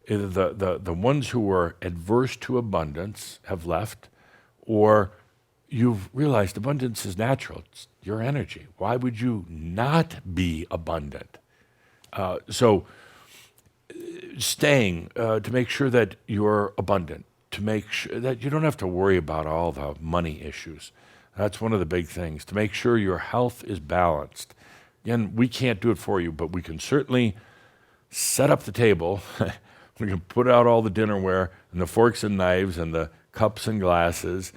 the ones who were adverse to abundance have left, or you've realized abundance is natural. It's your energy. Why would you not be abundant? So staying to make sure that you're abundant, to make sure that you don't have to worry about all the money issues. That's one of the big things, to make sure your health is balanced. Again, we can't do it for you, but we can certainly set up the table. We can put out all the dinnerware and the forks and knives and the cups and glasses,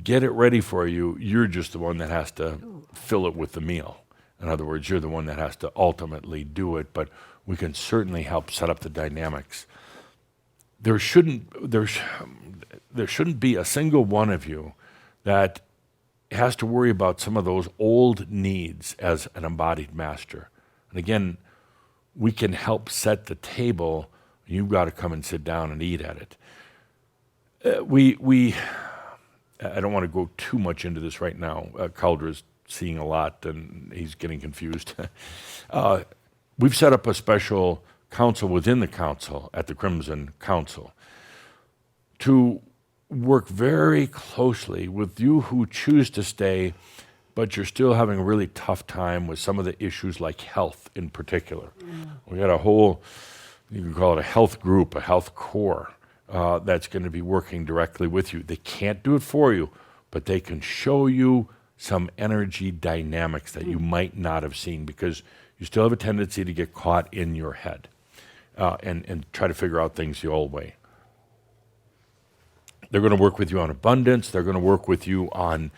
get it ready for you. You're just the one that has to fill it with the meal. In other words, you're the one that has to ultimately do it, but we can certainly help set up the dynamics. There shouldn't be a single one of you that has to worry about some of those old needs as an embodied master. And again, we can help set the table. You've got to come and sit down and eat at it. I don't want to go too much into this right now. Caldra's seeing a lot and he's getting confused. We've set up a special council within the council at the Crimson Council to work very closely with you who choose to stay, but you're still having a really tough time with some of the issues like health in particular. We got a whole, you can call it a health group, a health core, that's going to be working directly with you. They can't do it for you, but they can show you some energy dynamics that you might not have seen, because you still have a tendency to get caught in your head and try to figure out things the old way. They're going to work with you on abundance. They're going to work with you on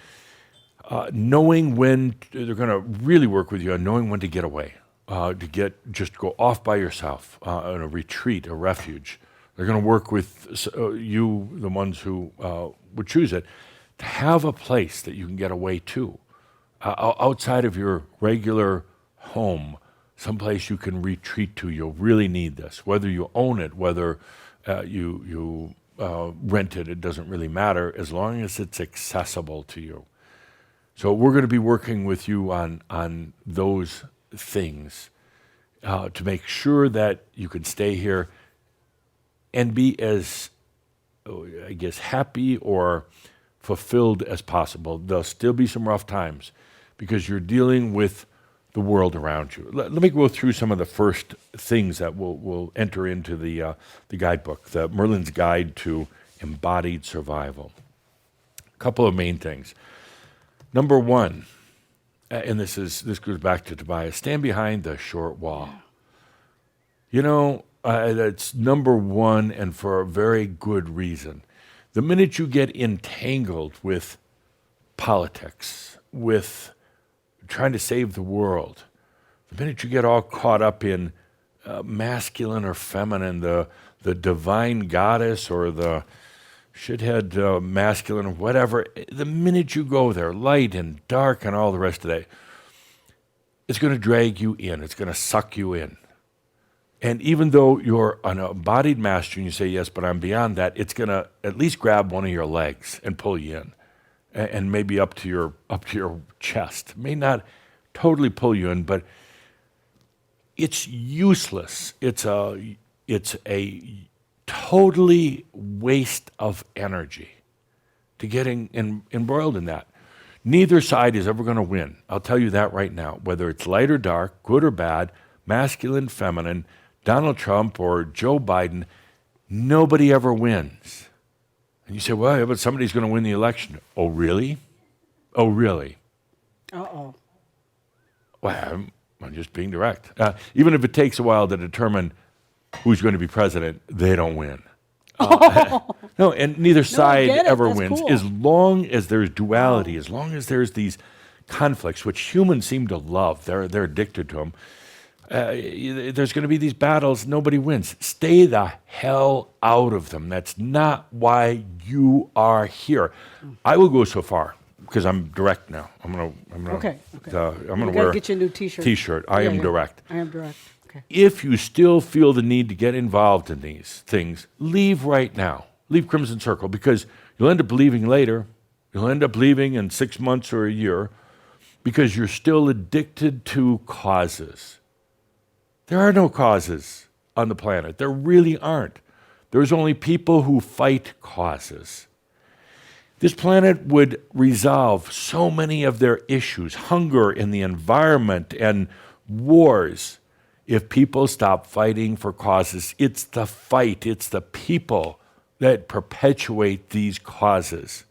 knowing when. They're going to really work with you on knowing when to get away, just go off by yourself in a retreat, a refuge. They're going to work with you, the ones who would choose it, to have a place that you can get away to, outside of your regular home, someplace you can retreat to. You'll really need this. Whether you own it, whether you rent it, it doesn't really matter as long as it's accessible to you. So we're going to be working with you on those things to make sure that you can stay here and be as, I guess, happy or fulfilled as possible. There'll still be some rough times because you're dealing with the world around you. Let me go through some of the first things that we'll enter into the guidebook, the Merlin's Guide to Embodied Survival. A couple of main things. Number one, and this goes back to Tobias, stand behind the short wall. You know, that's number one, and for a very good reason. The minute you get entangled with politics, with trying to save the world, the minute you get all caught up in masculine or feminine, the divine goddess or the shithead masculine or whatever, the minute you go there, light and dark and all the rest of that, it's going to drag you in. It's going to suck you in. And even though you're an embodied master and you say, yes, but I'm beyond that, it's going to at least grab one of your legs and pull you in. And maybe up to your chest. May not totally pull you in, but it's useless. It's a totally waste of energy to getting embroiled in that. Neither side is ever going to win. I'll tell you that right now. Whether it's light or dark, good or bad, masculine, feminine, Donald Trump or Joe Biden, nobody ever wins. And you say, well, yeah, but somebody's going to win the election. Oh, really? Oh, really? Uh-oh. Well, I'm just being direct. Even if it takes a while to determine who's going to be president, they don't win. No, and neither side ever That's wins. cool. As long as there's duality, as long as there's these conflicts, which humans seem to love, they're addicted to them, there's going to be these battles, nobody wins. Stay the hell out of them. That's not why you are here. I will go so far, because I'm direct now. I'm gonna wear get you a new T-shirt. T-shirt. I am direct. I am direct. Okay. If you still feel the need to get involved in these things, leave right now. Leave Crimson Circle, because you'll end up leaving later. You'll end up leaving in 6 months or a year, because you're still addicted to causes. There are no causes on the planet. There really aren't. There's only people who fight causes. This planet would resolve so many of their issues, hunger in the environment and wars, if people stop fighting for causes. It's the fight, it's the people that perpetuate these causes.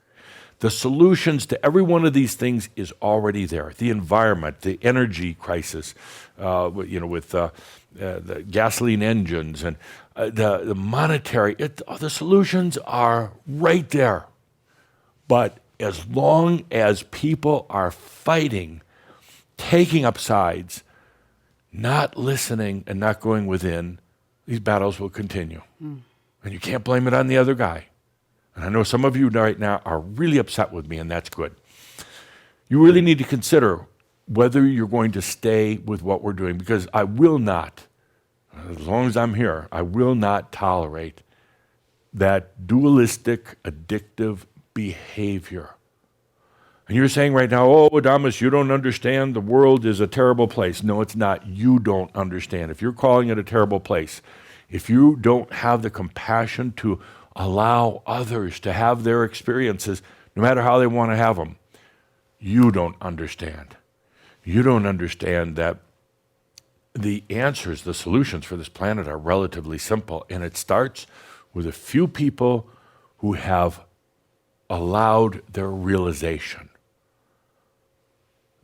The solutions to every one of these things is already there. The environment, the energy crisis, with the gasoline engines and the monetary, the solutions are right there. But as long as people are fighting, taking up sides, not listening and not going within, these battles will continue. And you can't blame it on the other guy. And I know some of you right now are really upset with me, and that's good. You really need to consider whether you're going to stay with what we're doing, because I will not, as long as I'm here, I will not tolerate that dualistic, addictive behavior. And you're saying right now, oh, Adamus, you don't understand. The world is a terrible place. No, it's not. You don't understand. If you're calling it a terrible place, if you don't have the compassion to allow others to have their experiences, no matter how they want to have them, you don't understand. You don't understand that the answers, the solutions for this planet are relatively simple, and it starts with a few people who have allowed their realization.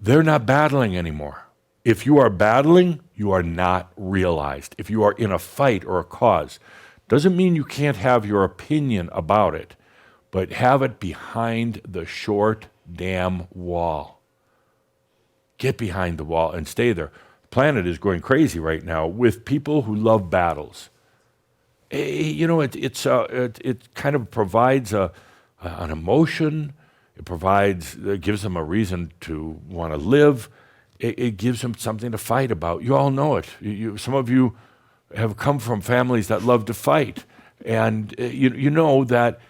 They're not battling anymore. If you are battling, you are not realized. If you are in a fight or a cause, doesn't mean you can't have your opinion about it, but have it behind the short damn wall. Get behind the wall and stay there. The planet is going crazy right now with people who love battles. It kind of provides an emotion. It gives them a reason to want to live. it gives them something to fight about. You all know it. Some of you have come from families that love to fight, and you know that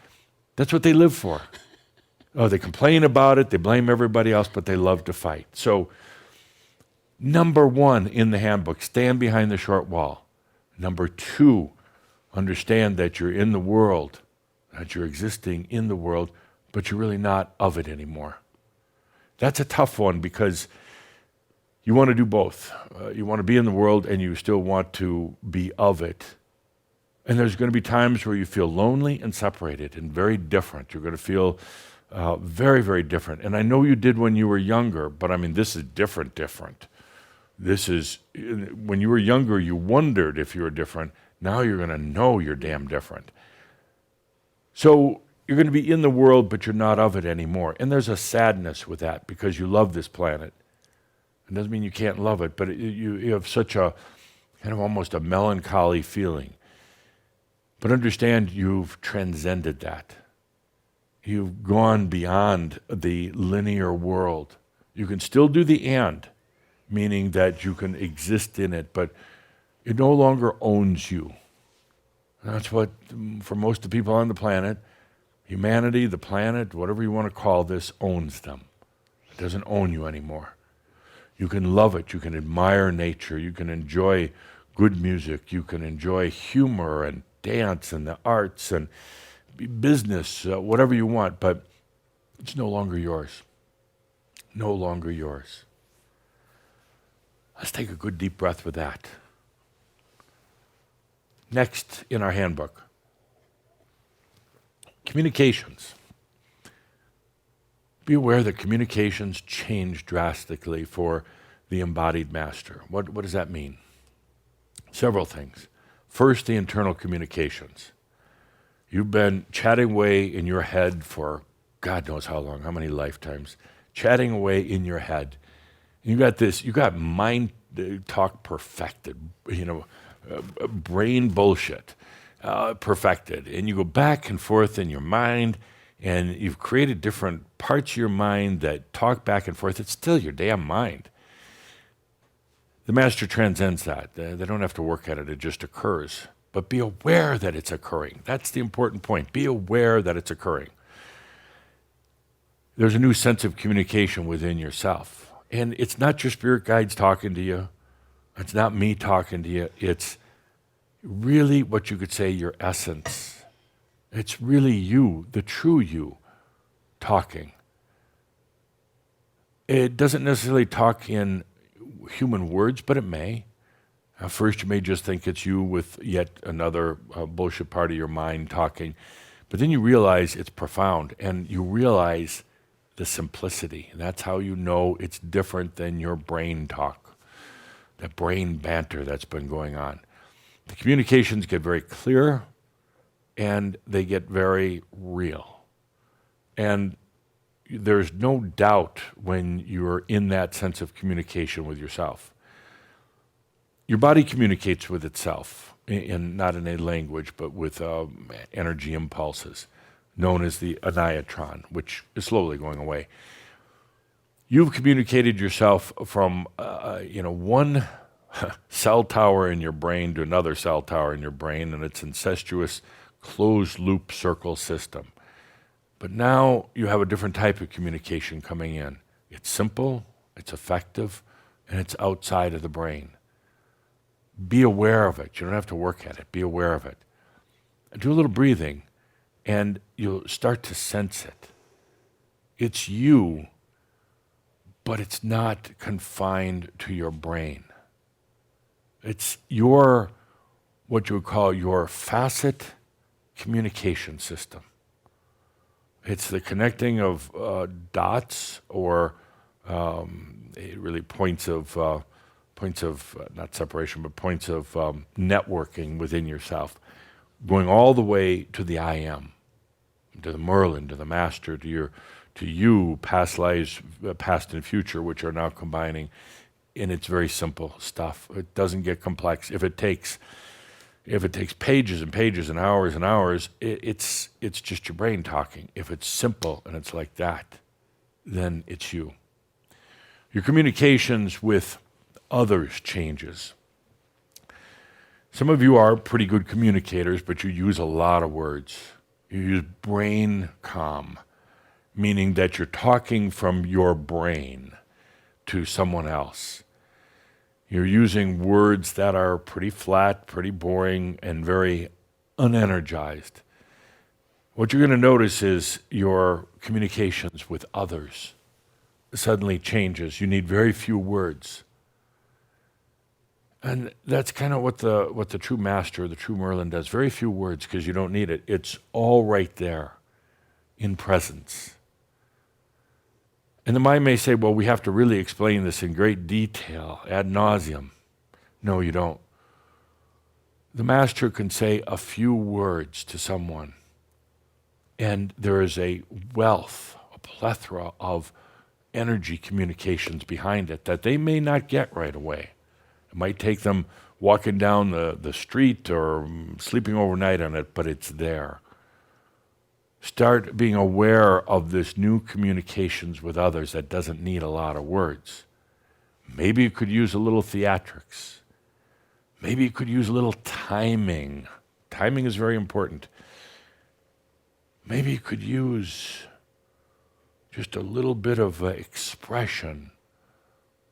that's what they live for. Oh, they complain about it, they blame everybody else, but they love to fight. So, number 1 in the handbook, stand behind the short wall. Number 2, understand that you're in the world, that you're existing in the world, but you're really not of it anymore. That's a tough one because you want to do both. You want to be in the world and you still want to be of it. And there's going to be times where you feel lonely and separated and very different. You're going to feel very, very different. And I know you did when you were younger, but I mean, this is different. This is, when you were younger, you wondered if you were different. Now you're going to know you're damn different. So you're going to be in the world, but you're not of it anymore. And there's a sadness with that because you love this planet. It doesn't mean you can't love it, but you have such a kind of almost a melancholy feeling. But understand you've transcended that. You've gone beyond the linear world. You can still do the and, meaning that you can exist in it, but it no longer owns you. And that's what, for most of the people on the planet, humanity, the planet, whatever you want to call this, owns them. It doesn't own you anymore. You can love it. You can admire nature. You can enjoy good music. You can enjoy humor and dance and the arts and business, whatever you want, but it's no longer yours. No longer yours. Let's take a good deep breath with that. Next in our handbook, communications. Be aware that communications change drastically for the embodied master. What does that mean? Several things. First, the internal communications. You've been chatting away in your head for God knows how long, how many lifetimes, chatting away in your head. You got mind talk perfected, brain bullshit perfected. And you go back and forth in your mind, and you've created different parts of your mind that talk back and forth. It's still your damn mind. The master transcends that. They don't have to work at it. It just occurs. But be aware that it's occurring. That's the important point. Be aware that it's occurring. There's a new sense of communication within yourself. And it's not your spirit guides talking to you. It's not me talking to you. It's really what you could say your essence. It's really you, the true you, talking. It doesn't necessarily talk in human words, but it may. First, you may just think it's you with yet another bullshit part of your mind talking. But then you realize it's profound, and you realize the simplicity. And that's how you know it's different than your brain talk, that brain banter that's been going on. The communications get very clear, and they get very real. And there's no doubt when you're in that sense of communication with yourself. Your body communicates with itself, not in a language, but with energy impulses, known as the aniatron, which is slowly going away. You've communicated yourself from one cell tower in your brain to another cell tower in your brain, and it's incestuous closed-loop circle system. But now you have a different type of communication coming in. It's simple, it's effective, and it's outside of the brain. Be aware of it. You don't have to work at it. Be aware of it. Do a little breathing, and you'll start to sense it. It's you, but it's not confined to your brain. It's your, what you would call your facet communication system. It's the connecting of dots or really points of not separation, but points of networking within yourself, going all the way to the I am, to the Merlin, to the master, to you, past lives, past and future, which are now combining. And it's very simple stuff. It doesn't get complex. If it takes pages and pages and hours, it's just your brain talking. If it's simple and it's like that, then it's you. Your communications with others changes. Some of you are pretty good communicators, but you use a lot of words. You use brain comm, meaning that you're talking from your brain to someone else. You're using words that are pretty flat, pretty boring, and very unenergized. What you're going to notice is your communications with others suddenly changes. You need very few words. And that's kind of what the true master, the true Merlin does. Very few words because you don't need it. It's all right there in presence. And the mind may say, well, we have to really explain this in great detail, ad nauseum. No, you don't. The master can say a few words to someone, and there is a wealth, a plethora of energy communications behind it that they may not get right away. It might take them walking down the street or sleeping overnight on it, but it's there. Start being aware of this new communications with others that doesn't need a lot of words. Maybe you could use a little theatrics. Maybe you could use a little timing. Timing is very important. Maybe you could use just a little bit of expression,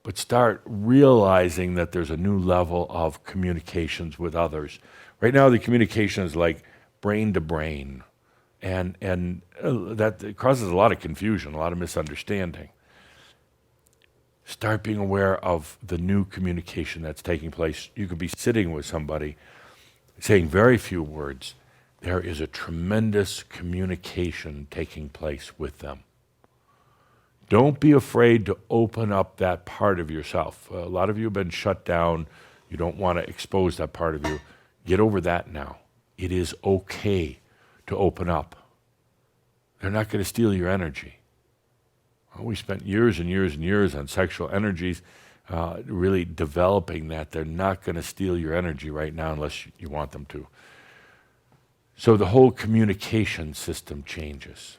but start realizing that there's a new level of communications with others. Right now, the communication is like brain to brain, and that causes a lot of confusion, a lot of misunderstanding. Start being aware of the new communication that's taking place. You could be sitting with somebody, saying very few words. There is a tremendous communication taking place with them. Don't be afraid to open up that part of yourself. A lot of you have been shut down. You don't want to expose that part of you. Get over that now. It is okay to open up. They're not going to steal your energy. Well, we spent years and years and years on sexual energies, really developing that. They're not going to steal your energy right now unless you want them to. So the whole communication system changes.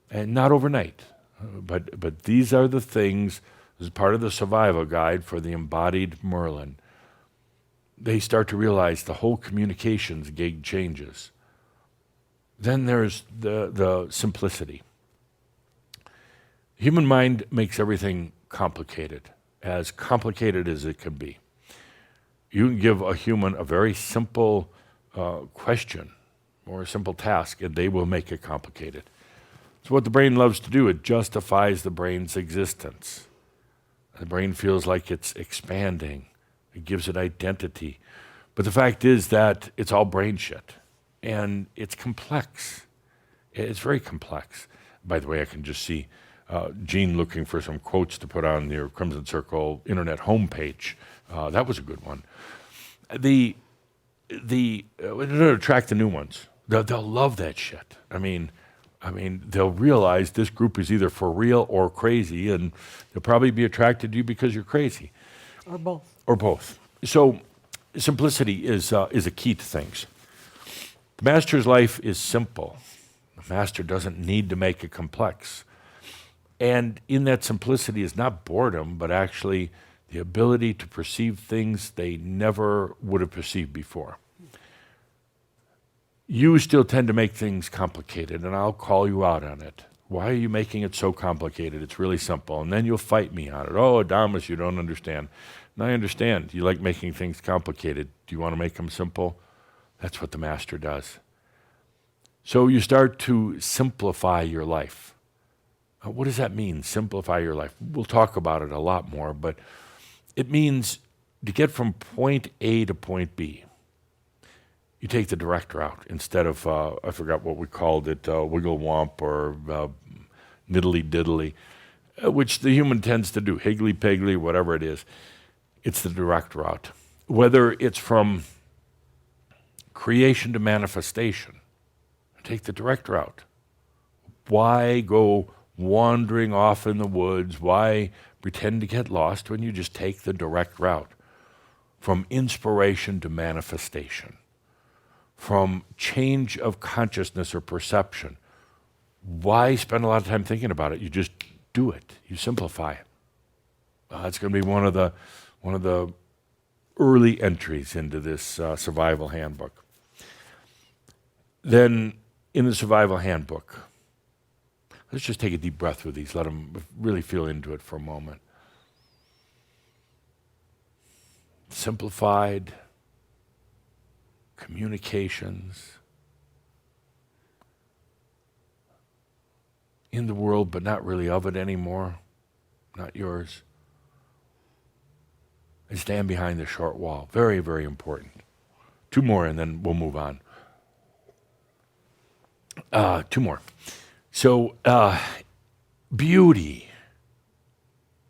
And not overnight. But these are the things, as part of the survival guide for the embodied Merlin. They start to realize the whole communications gig changes. Then there's the simplicity. Human mind makes everything complicated as it can be. You can give a human a very simple question or a simple task, and they will make it complicated. So what the brain loves to do, it justifies the brain's existence. The brain feels like it's expanding. It gives it identity. But the fact is that it's all brain shit. And it's complex. It's very complex. By the way, I can just see Gene looking for some quotes to put on your Crimson Circle internet homepage. That was a good one. It'll attract the new ones. They'll love that shit. I mean, they'll realize this group is either for real or crazy, and they'll probably be attracted to you because you're crazy. Or both. Or both. So simplicity is a key to things. The master's life is simple. The master doesn't need to make it complex. And in that simplicity is not boredom, but actually the ability to perceive things they never would have perceived before. You still tend to make things complicated, and I'll call you out on it. Why are you making it so complicated? It's really simple. And then you'll fight me on it. Oh, Adamus, you don't understand. And I understand. You like making things complicated. Do you want to make them simple? That's what the master does. So you start to simplify your life. What does that mean, simplify your life? We'll talk about it a lot more, but it means to get from point A to point B. You take the direct route instead of, I forgot what we called it, wiggle womp or niddly diddly, which the human tends to do, higgly piggly, whatever it is. It's the direct route. Whether it's from creation to manifestation, take the direct route. Why go wandering off in the woods? Why pretend to get lost when you just take the direct route? From inspiration to manifestation. From change of consciousness or perception. Why spend a lot of time thinking about it? You just do it. You simplify it. It's going to be one of the early entries into this survival handbook. Then, in the survival handbook, let's just take a deep breath with these. Let them really feel into it for a moment. Simplified communications in the world, but not really of it anymore. Not yours. And stand behind the short wall. Very, very important. 2 more and then we'll move on. 2 more. So, beauty.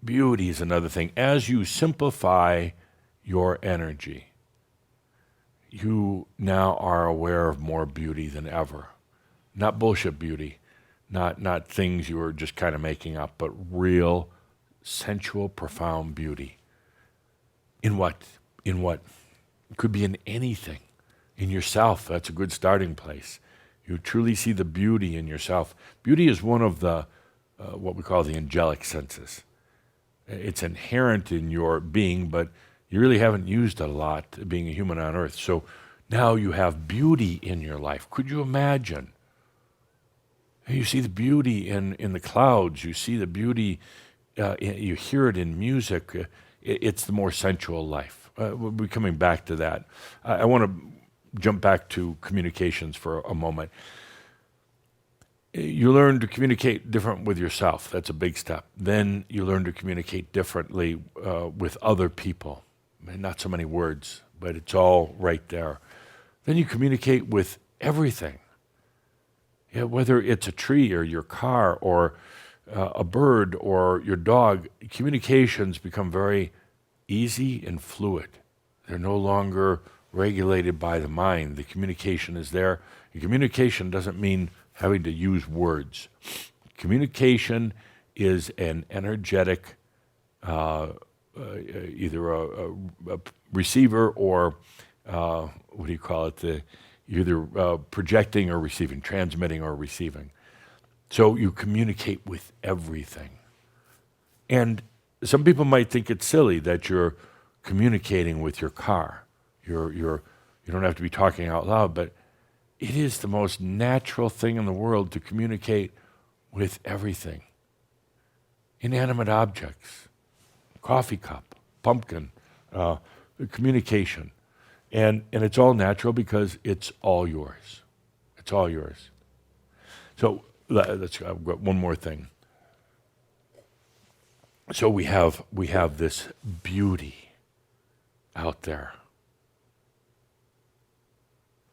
Beauty is another thing. As you simplify your energy, you now are aware of more beauty than ever. Not bullshit beauty, not things you were just kind of making up, but real, sensual, profound beauty. In what? In what? It could be in anything. In yourself, that's a good starting place. You truly see the beauty in yourself. Beauty is one of the, what we call the angelic senses. It's inherent in your being, but you really haven't used it a lot being a human on earth. So now you have beauty in your life. Could you imagine? You see the beauty in the clouds. You see the beauty, you hear it in music. It's the more sensual life. We'll be coming back to that. I want to jump back to communications for a moment. You learn to communicate different with yourself. That's a big step. Then you learn to communicate differently with other people. Not so many words, but it's all right there. Then you communicate with everything. Yeah, whether it's a tree or your car or a bird or your dog, communications become very easy and fluid. They're no longer regulated by the mind. The communication is there. And communication doesn't mean having to use words. Communication is an energetic, either a receiver or what do you call it? Either projecting or receiving, transmitting or receiving. So you communicate with everything. And some people might think it's silly that you're communicating with your car. You don't have to be talking out loud, but it is the most natural thing in the world to communicate with everything. Inanimate objects, coffee cup, pumpkin, communication. And it's all natural because it's all yours. It's all yours. So I've got one more thing. So we have this beauty out there.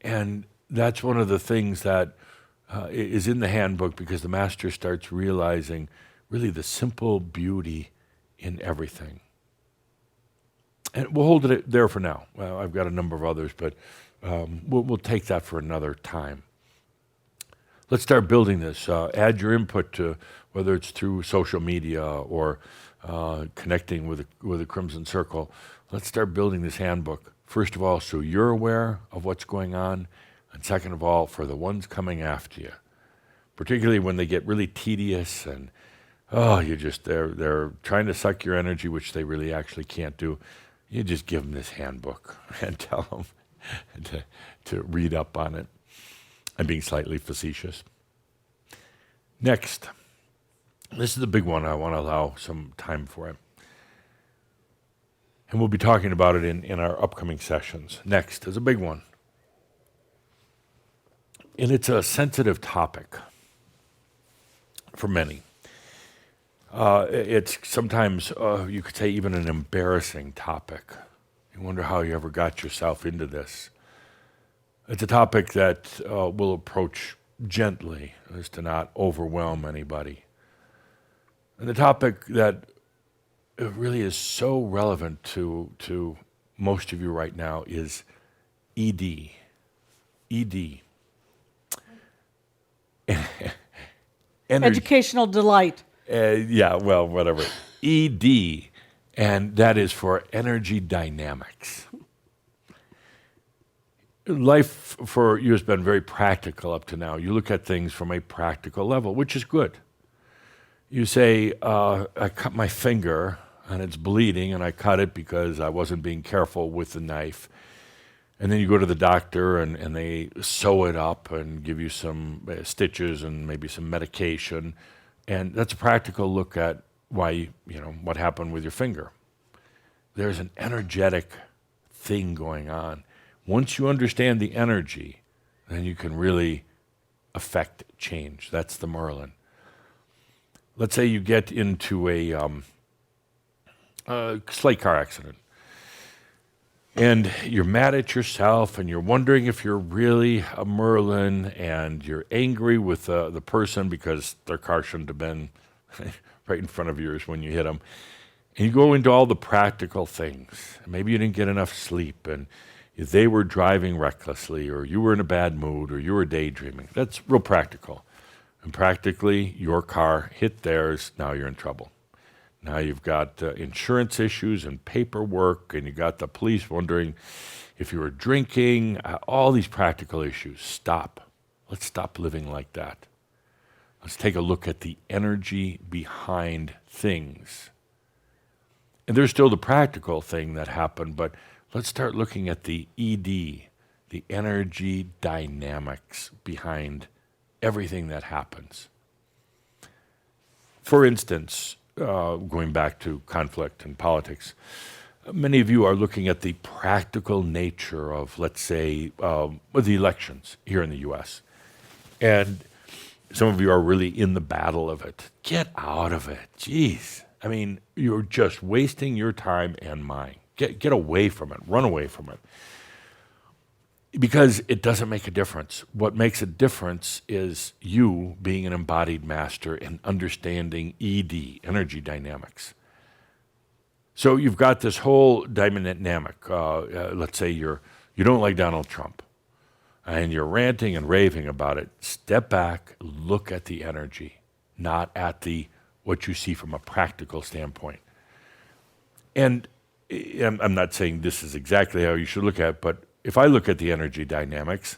And that's one of the things that is in the handbook, because the master starts realizing really the simple beauty in everything. And we'll hold it there for now. Well, I've got a number of others, but we'll take that for another time. Let's start building this. Add your input to whether it's through social media or connecting with the Crimson Circle. Let's start building this handbook. First of all, so you're aware of what's going on, and second of all, for the ones coming after you, particularly when they get really tedious and they're trying to suck your energy, which they really actually can't do. You just give them this handbook and tell them to read up on it. I'm being slightly facetious. Next, this is the big one. I want to allow some time for it. And we'll be talking about it in our upcoming sessions. Next is a big one. And it's a sensitive topic for many. It's sometimes, you could say, even an embarrassing topic. You wonder how you ever got yourself into this. It's a topic that we'll approach gently as to not overwhelm anybody. And the topic that really is so relevant to most of you right now is ED. ED. Educational delight. Whatever. ED, and that is for energy dynamics. Life for you has been very practical up to now. You look at things from a practical level, which is good. You say, I cut my finger, and it's bleeding, and I cut it because I wasn't being careful with the knife. And then you go to the doctor, and they sew it up and give you some stitches and maybe some medication. And that's a practical look at why, what happened with your finger. There's an energetic thing going on. Once you understand the energy, then you can really affect change. That's the Merlin. Let's say you get into a slight car accident, and you're mad at yourself, and you're wondering if you're really a Merlin, and you're angry with the person because their car shouldn't have been right in front of yours when you hit them. And you go into all the practical things. Maybe you didn't get enough sleep, and they were driving recklessly, or you were in a bad mood, or you were daydreaming. That's real practical. And practically, your car hit theirs, now you're in trouble. Now you've got insurance issues and paperwork, and you got the police wondering if you were drinking, all these practical issues. Stop. Let's stop living like that. Let's take a look at the energy behind things. And there's still the practical thing that happened, but let's start looking at the ED, the energy dynamics behind everything that happens. For instance, going back to conflict and politics, many of you are looking at the practical nature of, let's say, the elections here in the U.S. And some of you are really in the battle of it. Get out of it. Jeez. I mean, you're just wasting your time and mine. Get away from it. Run away from it. Because it doesn't make a difference. What makes a difference is you being an embodied master and understanding ED, energy dynamics. So you've got this whole dynamic. Let's say you don't like Donald Trump, and you're ranting and raving about it. Step back, look at the energy, not at what you see from a practical standpoint. And I'm not saying this is exactly how you should look at it, but if I look at the energy dynamics,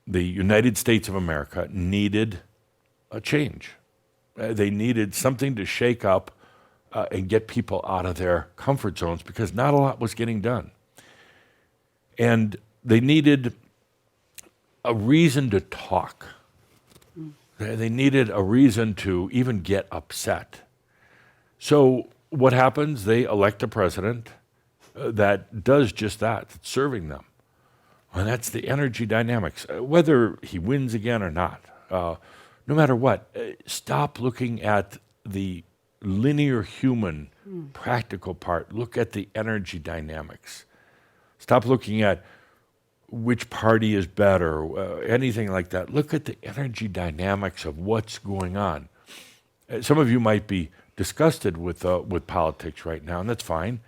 the United States of America needed a change. They needed something to shake up and get people out of their comfort zones because not a lot was getting done. And they needed a reason to talk. They needed a reason to even get upset. So what happens? They elect a president that does just that, that's serving them. And that's the energy dynamics. Whether he wins again or not, no matter what, stop looking at the linear human practical part. Look at the energy dynamics. Stop looking at which party is better, anything like that. Look at the energy dynamics of what's going on. Some of you might be disgusted with politics right now, and that's fine.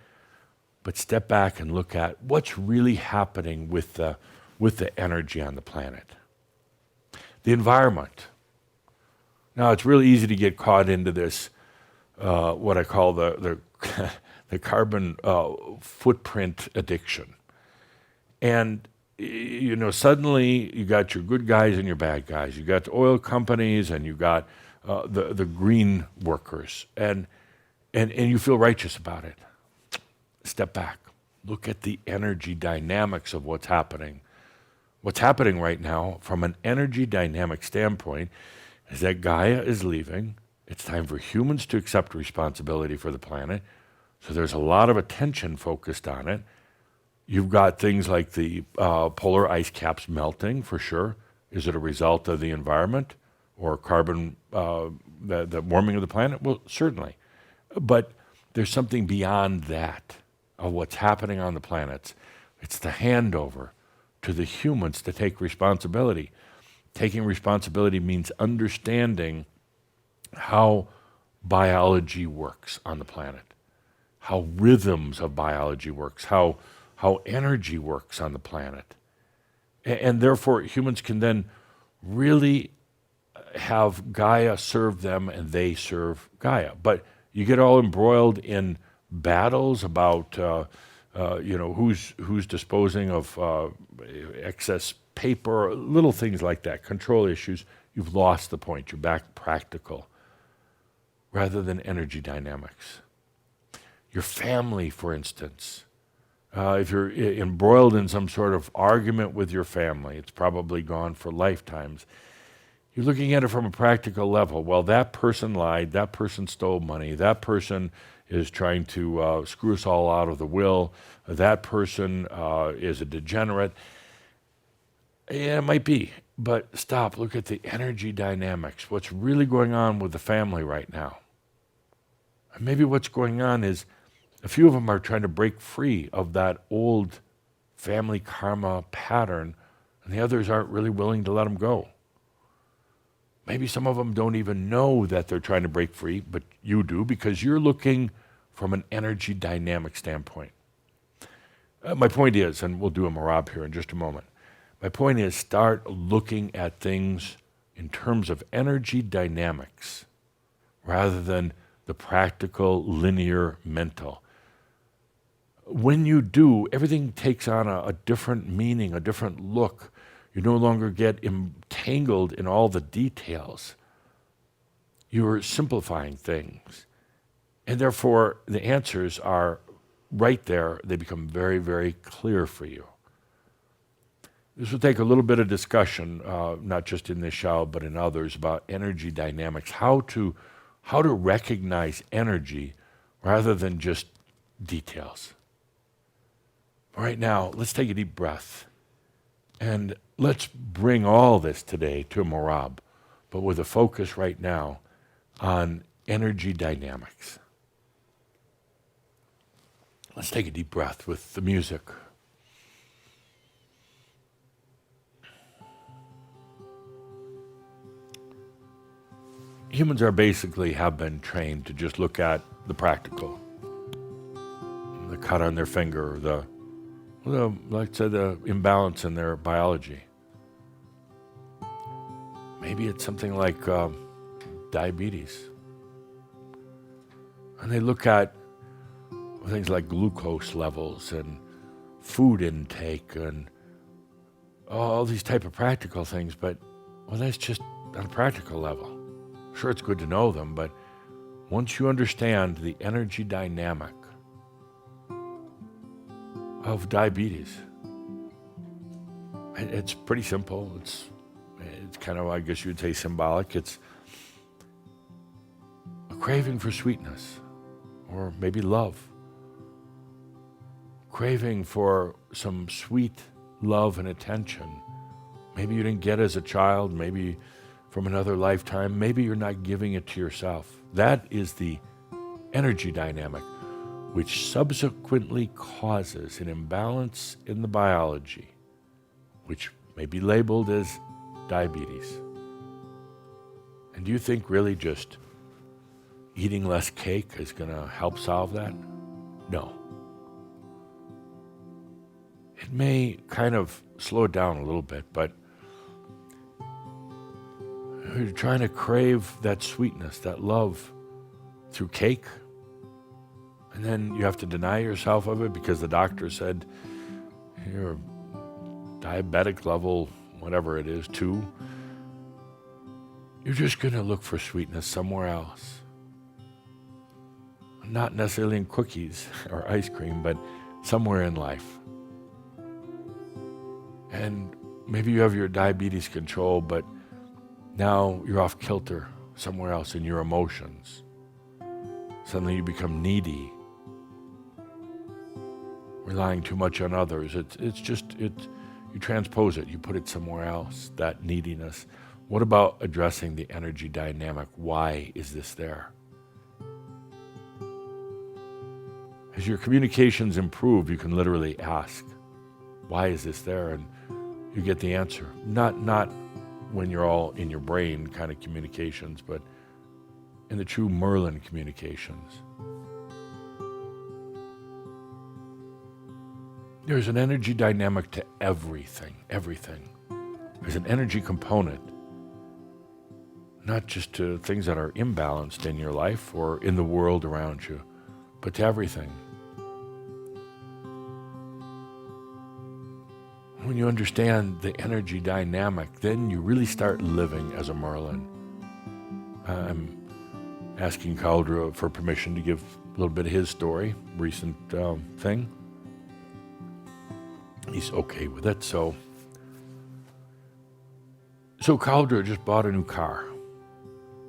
But step back and look at what's really happening with the energy on the planet. The environment. Now, it's really easy to get caught into this, what I call the carbon footprint addiction. And suddenly you got your good guys and your bad guys. You got the oil companies and you got the green workers, and you feel righteous about it. Step back. Look at the energy dynamics of what's happening. What's happening right now from an energy dynamic standpoint is that Gaia is leaving. It's time for humans to accept responsibility for the planet. So there's a lot of attention focused on it. You've got things like the polar ice caps melting, for sure. Is it a result of the environment or carbon, the warming of the planet? Well, certainly. But there's something beyond that of what's happening on the planets. It's the handover to the humans to take responsibility. Taking responsibility means understanding how biology works on the planet, how rhythms of biology works, how energy works on the planet. And therefore, humans can then really have Gaia serve them and they serve Gaia. But you get all embroiled in battles about who's disposing of excess paper, little things like that, control issues. You've lost the point. You're back practical rather than energy dynamics. your family, for instance. If you're embroiled in some sort of argument with your family, it's probably gone for lifetimes. You're looking at it from a practical level. Well, that person lied, that person stole money, that person is trying to screw us all out of the will, that person is a degenerate. Yeah, it might be, but stop, look at the energy dynamics. What's really going on with the family right now? And maybe what's going on is a few of them are trying to break free of that old family karma pattern, and the others aren't really willing to let them go. Maybe some of them don't even know that they're trying to break free, but you do because you're looking from an energy dynamic standpoint. My point is, and we'll do a Marab here in just a moment, my point is start looking at things in terms of energy dynamics rather than the practical, linear, mental. When you do, everything takes on a different meaning, a different look. You no longer get entangled in all the details. You're simplifying things. And therefore, the answers are right there. They become very, very clear for you. This will take a little bit of discussion, not just in this show, but in others, about energy dynamics, how to recognize energy rather than just details. Right now, let's take a deep breath. And let's bring all this today to Marab, but with a focus right now on energy dynamics. Let's take a deep breath with the music. Humans have been trained to just look at the practical. The cut on their finger, the imbalance in their biology. Maybe it's something like diabetes. And they look at things like glucose levels and food intake and all these type of practical things, but that's just on a practical level. Sure, it's good to know them, but once you understand the energy dynamic of diabetes, it's pretty simple. It's kind of, I guess you would say, symbolic. It's a craving for sweetness, or maybe love. Craving for some sweet love and attention. Maybe you didn't get as a child, maybe from another lifetime, maybe you're not giving it to yourself. That is the energy dynamic, which subsequently causes an imbalance in the biology, which may be labeled as diabetes. And do you think really just eating less cake is going to help solve that? No. It may kind of slow it down a little bit, but you're trying to crave that sweetness, that love through cake, and then you have to deny yourself of it because the doctor said your diabetic level, whatever it is, 2. You're just going to look for sweetness somewhere else. Not necessarily in cookies or ice cream, but somewhere in life. And maybe you have your diabetes control, but now you're off kilter somewhere else in your emotions. Suddenly you become needy, relying too much on others. You transpose it, you put it somewhere else, that neediness. What about addressing the energy dynamic? Why is this there? As your communications improve, you can literally ask, why is this there? And you get the answer. Not when you're all in your brain kind of communications, but in the true Merlin communications. There's an energy dynamic to everything. There's an energy component, not just to things that are imbalanced in your life or in the world around you, but to everything. When you understand the energy dynamic, then you really start living as a Merlin. asking Caldera for permission to give a little bit of his story, recent thing. He's okay with it, so Caldera just bought a new car.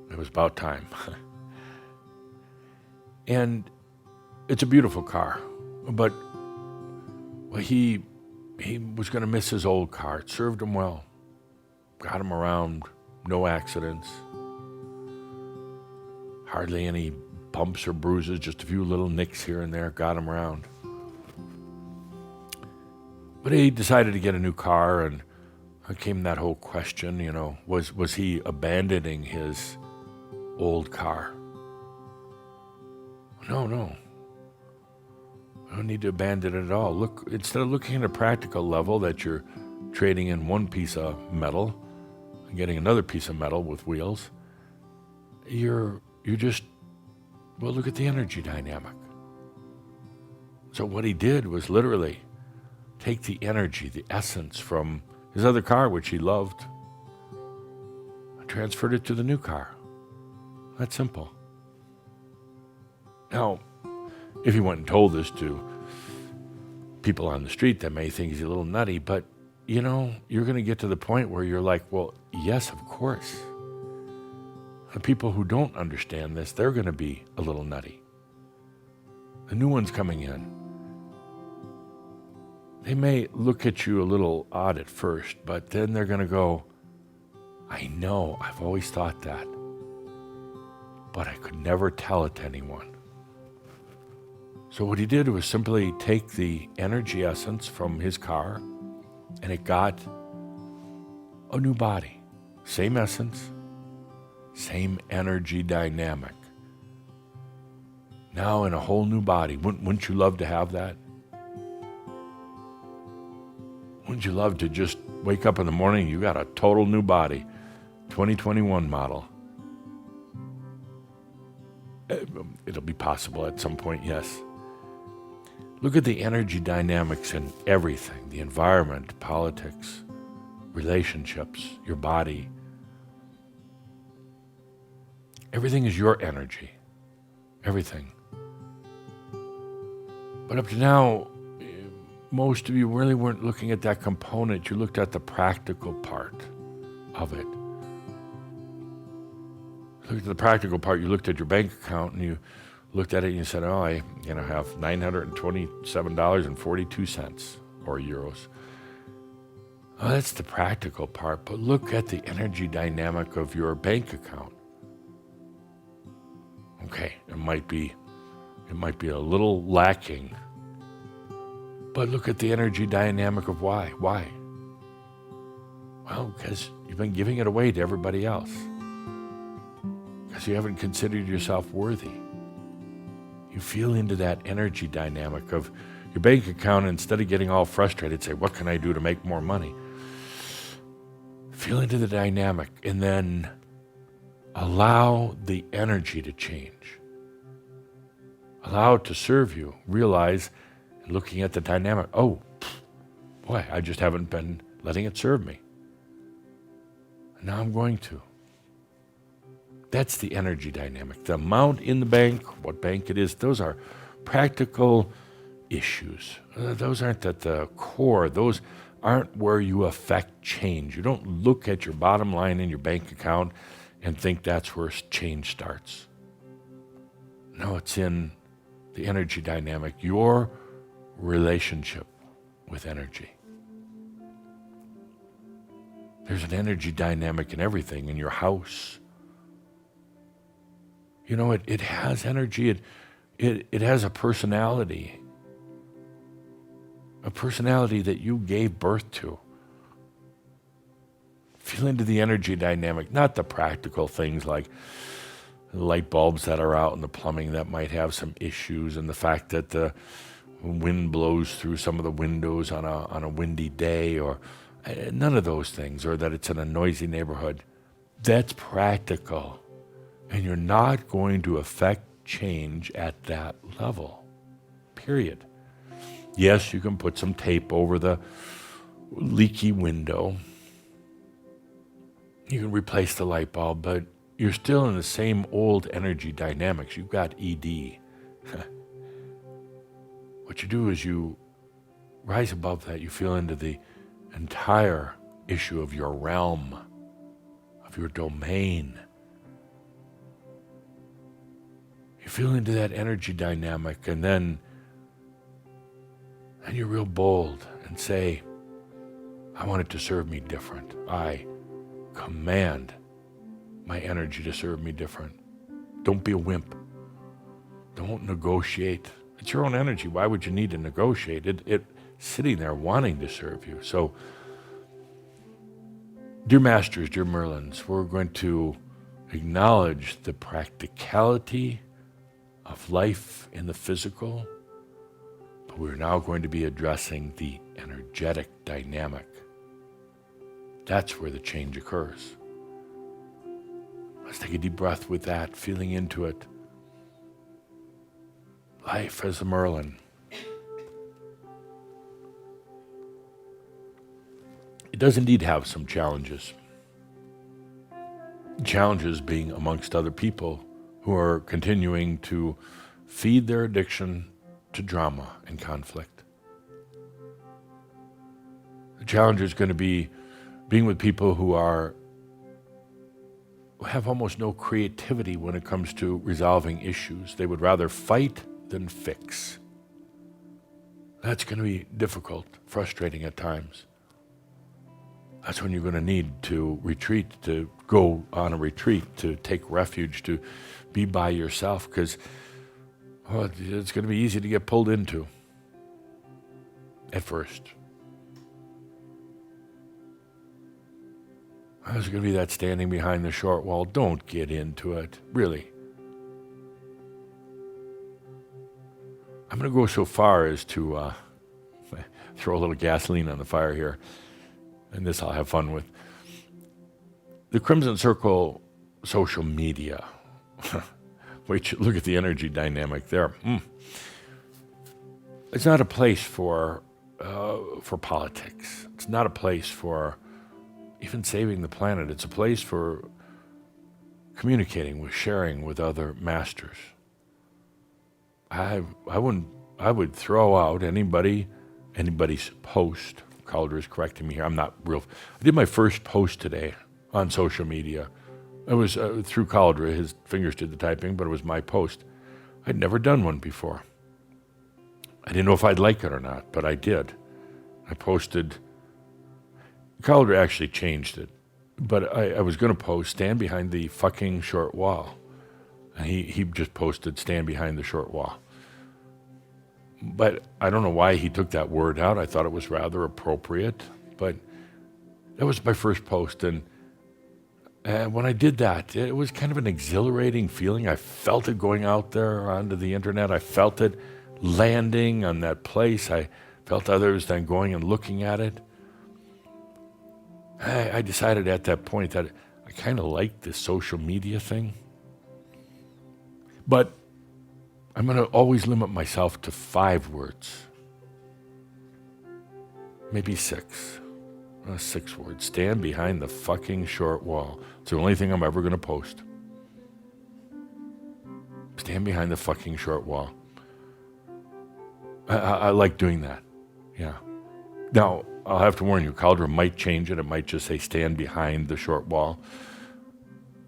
It was about time. And it's a beautiful car, but he was going to miss his old car. It served him well. Got him around, no accidents. Hardly any bumps or bruises, just a few little nicks here and there, got him around. But he decided to get a new car, and came that whole question, was he abandoning his old car? No. I don't need to abandon it at all. Look, instead of looking at a practical level that you're trading in one piece of metal and getting another piece of metal with wheels, you just look at the energy dynamic. So what he did was literally take the energy, the essence from his other car, which he loved, and transferred it to the new car. That's simple. Now, if he went and told this to people on the street, they may think he's a little nutty, but you're going to get to the point where you're like, well, yes, of course. The people who don't understand this, they're going to be a little nutty. The new ones coming in, they may look at you a little odd at first, but then they're going to go, I know, I've always thought that, but I could never tell it to anyone. So what he did was simply take the energy essence from his car, and it got a new body. Same essence, same energy dynamic. Now in a whole new body. Wouldn't you love to have that? Wouldn't you love to just wake up in the morning, you got a total new body, 2021 model? It'll be possible at some point, yes. Look at the energy dynamics in everything, the environment, politics, relationships, your body. Everything is your energy. Everything. But up to now, most of you really weren't looking at that component. You looked at the practical part of it. You looked at the practical part. You looked at your bank account and you looked at it and you said, oh, I have $927.42 or euros. Oh, that's the practical part. But look at the energy dynamic of your bank account. Okay, it might be a little lacking. But look at the energy dynamic of why. Why? Well, because you've been giving it away to everybody else. Because you haven't considered yourself worthy. You feel into that energy dynamic of your bank account, and instead of getting all frustrated, say, what can I do to make more money? Feel into the dynamic and then allow the energy to change. Allow it to serve you. Realize, looking at the dynamic, oh, boy, I just haven't been letting it serve me. And now I'm going to. That's the energy dynamic. The amount in the bank, what bank it is, those are practical issues. Those aren't at the core. Those aren't where you affect change. You don't look at your bottom line in your bank account and think that's where change starts. No, it's in the energy dynamic, your relationship with energy. There's an energy dynamic in everything, in your house. It has energy. It has a personality that you gave birth to. Feel into the energy dynamic, not the practical things like the light bulbs that are out and the plumbing that might have some issues, and the fact that the wind blows through some of the windows on a windy day, or none of those things, or that it's in a noisy neighborhood. That's practical. And you're not going to affect change at that level, period. Yes, you can put some tape over the leaky window. You can replace the light bulb, but you're still in the same old energy dynamics. You've got ED. What you do is you rise above that. You feel into the entire issue of your realm, of your domain. You feel into that energy dynamic, and then you're real bold and say, I want it to serve me different. I command my energy to serve me different. Don't be a wimp. Don't negotiate. It's your own energy. Why would you need to negotiate? It's sitting there wanting to serve you. So, dear masters, dear Merlins, we're going to acknowledge the practicality of life in the physical, but we're now going to be addressing the energetic dynamic. That's where the change occurs. Let's take a deep breath with that, feeling into it. Life as a Merlin. It does indeed have some challenges. Challenges being amongst other people who are continuing to feed their addiction to drama and conflict. The challenge is going to be being with people who have almost no creativity when it comes to resolving issues. They would rather fight than fix. That's going to be difficult, frustrating at times. That's when you're going to need to retreat, to go on a retreat, to take refuge, to be by yourself, because it's going to be easy to get pulled into at first. There's going to be that standing behind the short wall. Don't get into it, really. I'm going to go so far as to throw a little gasoline on the fire here, and this I'll have fun with. The Crimson Circle social media. Wait, look at the energy dynamic there. It's not a place for politics. It's not a place for even saving the planet. It's a place for communicating with, sharing with other masters. I would throw out anybody's post. Calder is correcting me here. I'm not real. I did my first post today on social media. It was through Calder. His fingers did the typing, but it was my post. I'd never done one before. I didn't know if I'd like it or not, but I did. I posted. Calder actually changed it, but I was going to post, stand behind the fucking short wall. And he just posted, stand behind the short wall. But I don't know why he took that word out. I thought it was rather appropriate, but that was my first post. And when I did that, it was kind of an exhilarating feeling. I felt it going out there onto the internet. I felt it landing on that place. I felt others then going and looking at it. I decided at that point that I kind of liked this social media thing. But I'm going to always limit myself to 5 words. Maybe 6. 6 words. Stand behind the fucking short wall. It's the only thing I'm ever going to post. Stand behind the fucking short wall. I like doing that. Yeah. Now, I'll have to warn you, Calder might change it. It might just say stand behind the short wall.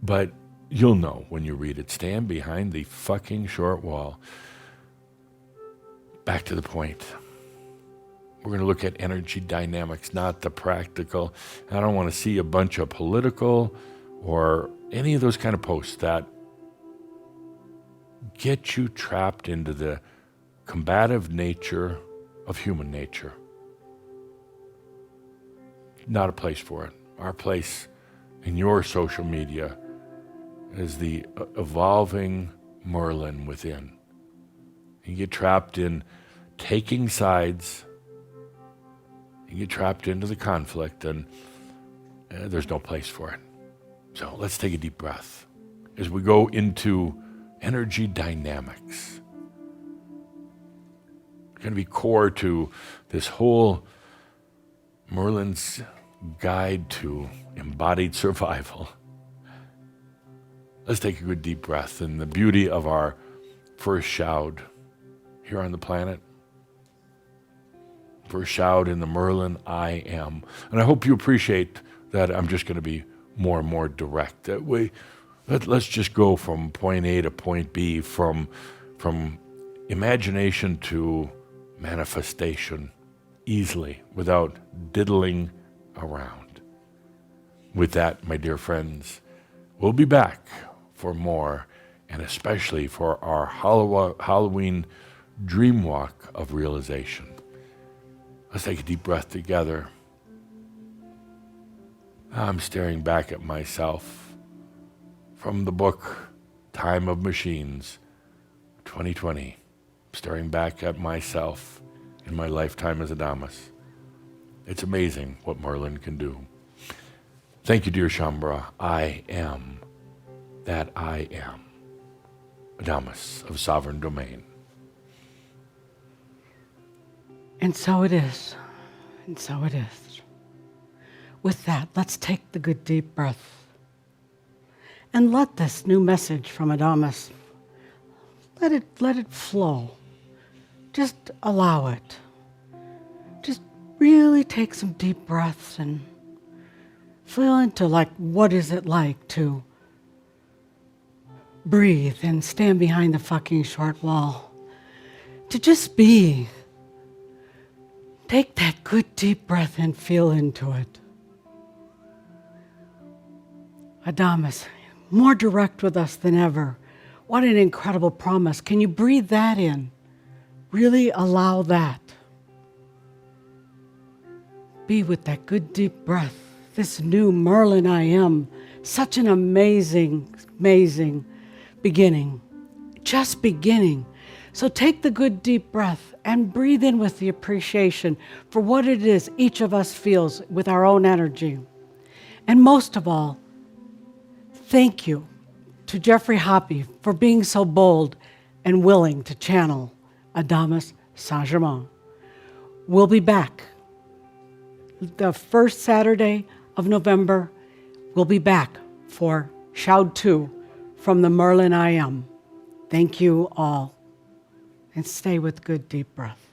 But you'll know when you read it. Stand behind the fucking short wall. Back to the point. We're going to look at energy dynamics, not the practical. I don't want to see a bunch of political or any of those kind of posts that get you trapped into the combative nature of human nature. Not a place for it. Our place in your social media is the evolving Merlin within. You get trapped in taking sides. You get trapped into the conflict, and there's no place for it. So let's take a deep breath as we go into energy dynamics. It's going to be core to this whole Merlin's guide to embodied survival. Let's take a good deep breath in the beauty of our first shout here on the planet. First shout in the Merlin I am. And I hope you appreciate that I'm just going to be more and more direct. That let's just go from point A to point B, from imagination to manifestation easily without diddling around. With that, my dear friends, we'll be back for more, and especially for our Halloween dream walk of realization. Let's take a deep breath together. I'm staring back at myself from the book Time of Machines 2020. Staring back at myself in my lifetime as Adamus. It's amazing what Merlin can do. Thank you, dear Shambhala. I am that I am. Adamus of Sovereign Domain. And so it is. And so it is. With that, let's take the good deep breath. And let this new message from Adamus, let it flow. Just allow it. Just really take some deep breaths and feel into what is it like to breathe and stand behind the fucking short wall. To just be. Take that good deep breath and feel into it. Adamus, more direct with us than ever. What an incredible promise. Can you breathe that in? Really allow that. Be with that good deep breath. This new Merlin I am. Such an amazing, amazing beginning. Just beginning. So take the good deep breath and breathe in with the appreciation for what it is each of us feels with our own energy. And most of all, thank you to Jeffrey Hoppe for being so bold and willing to channel Adamus Saint-Germain. We'll be back. The first Saturday of November, we'll be back for Shout 2 from the Merlin I Am. Thank you all. And stay with good deep breath.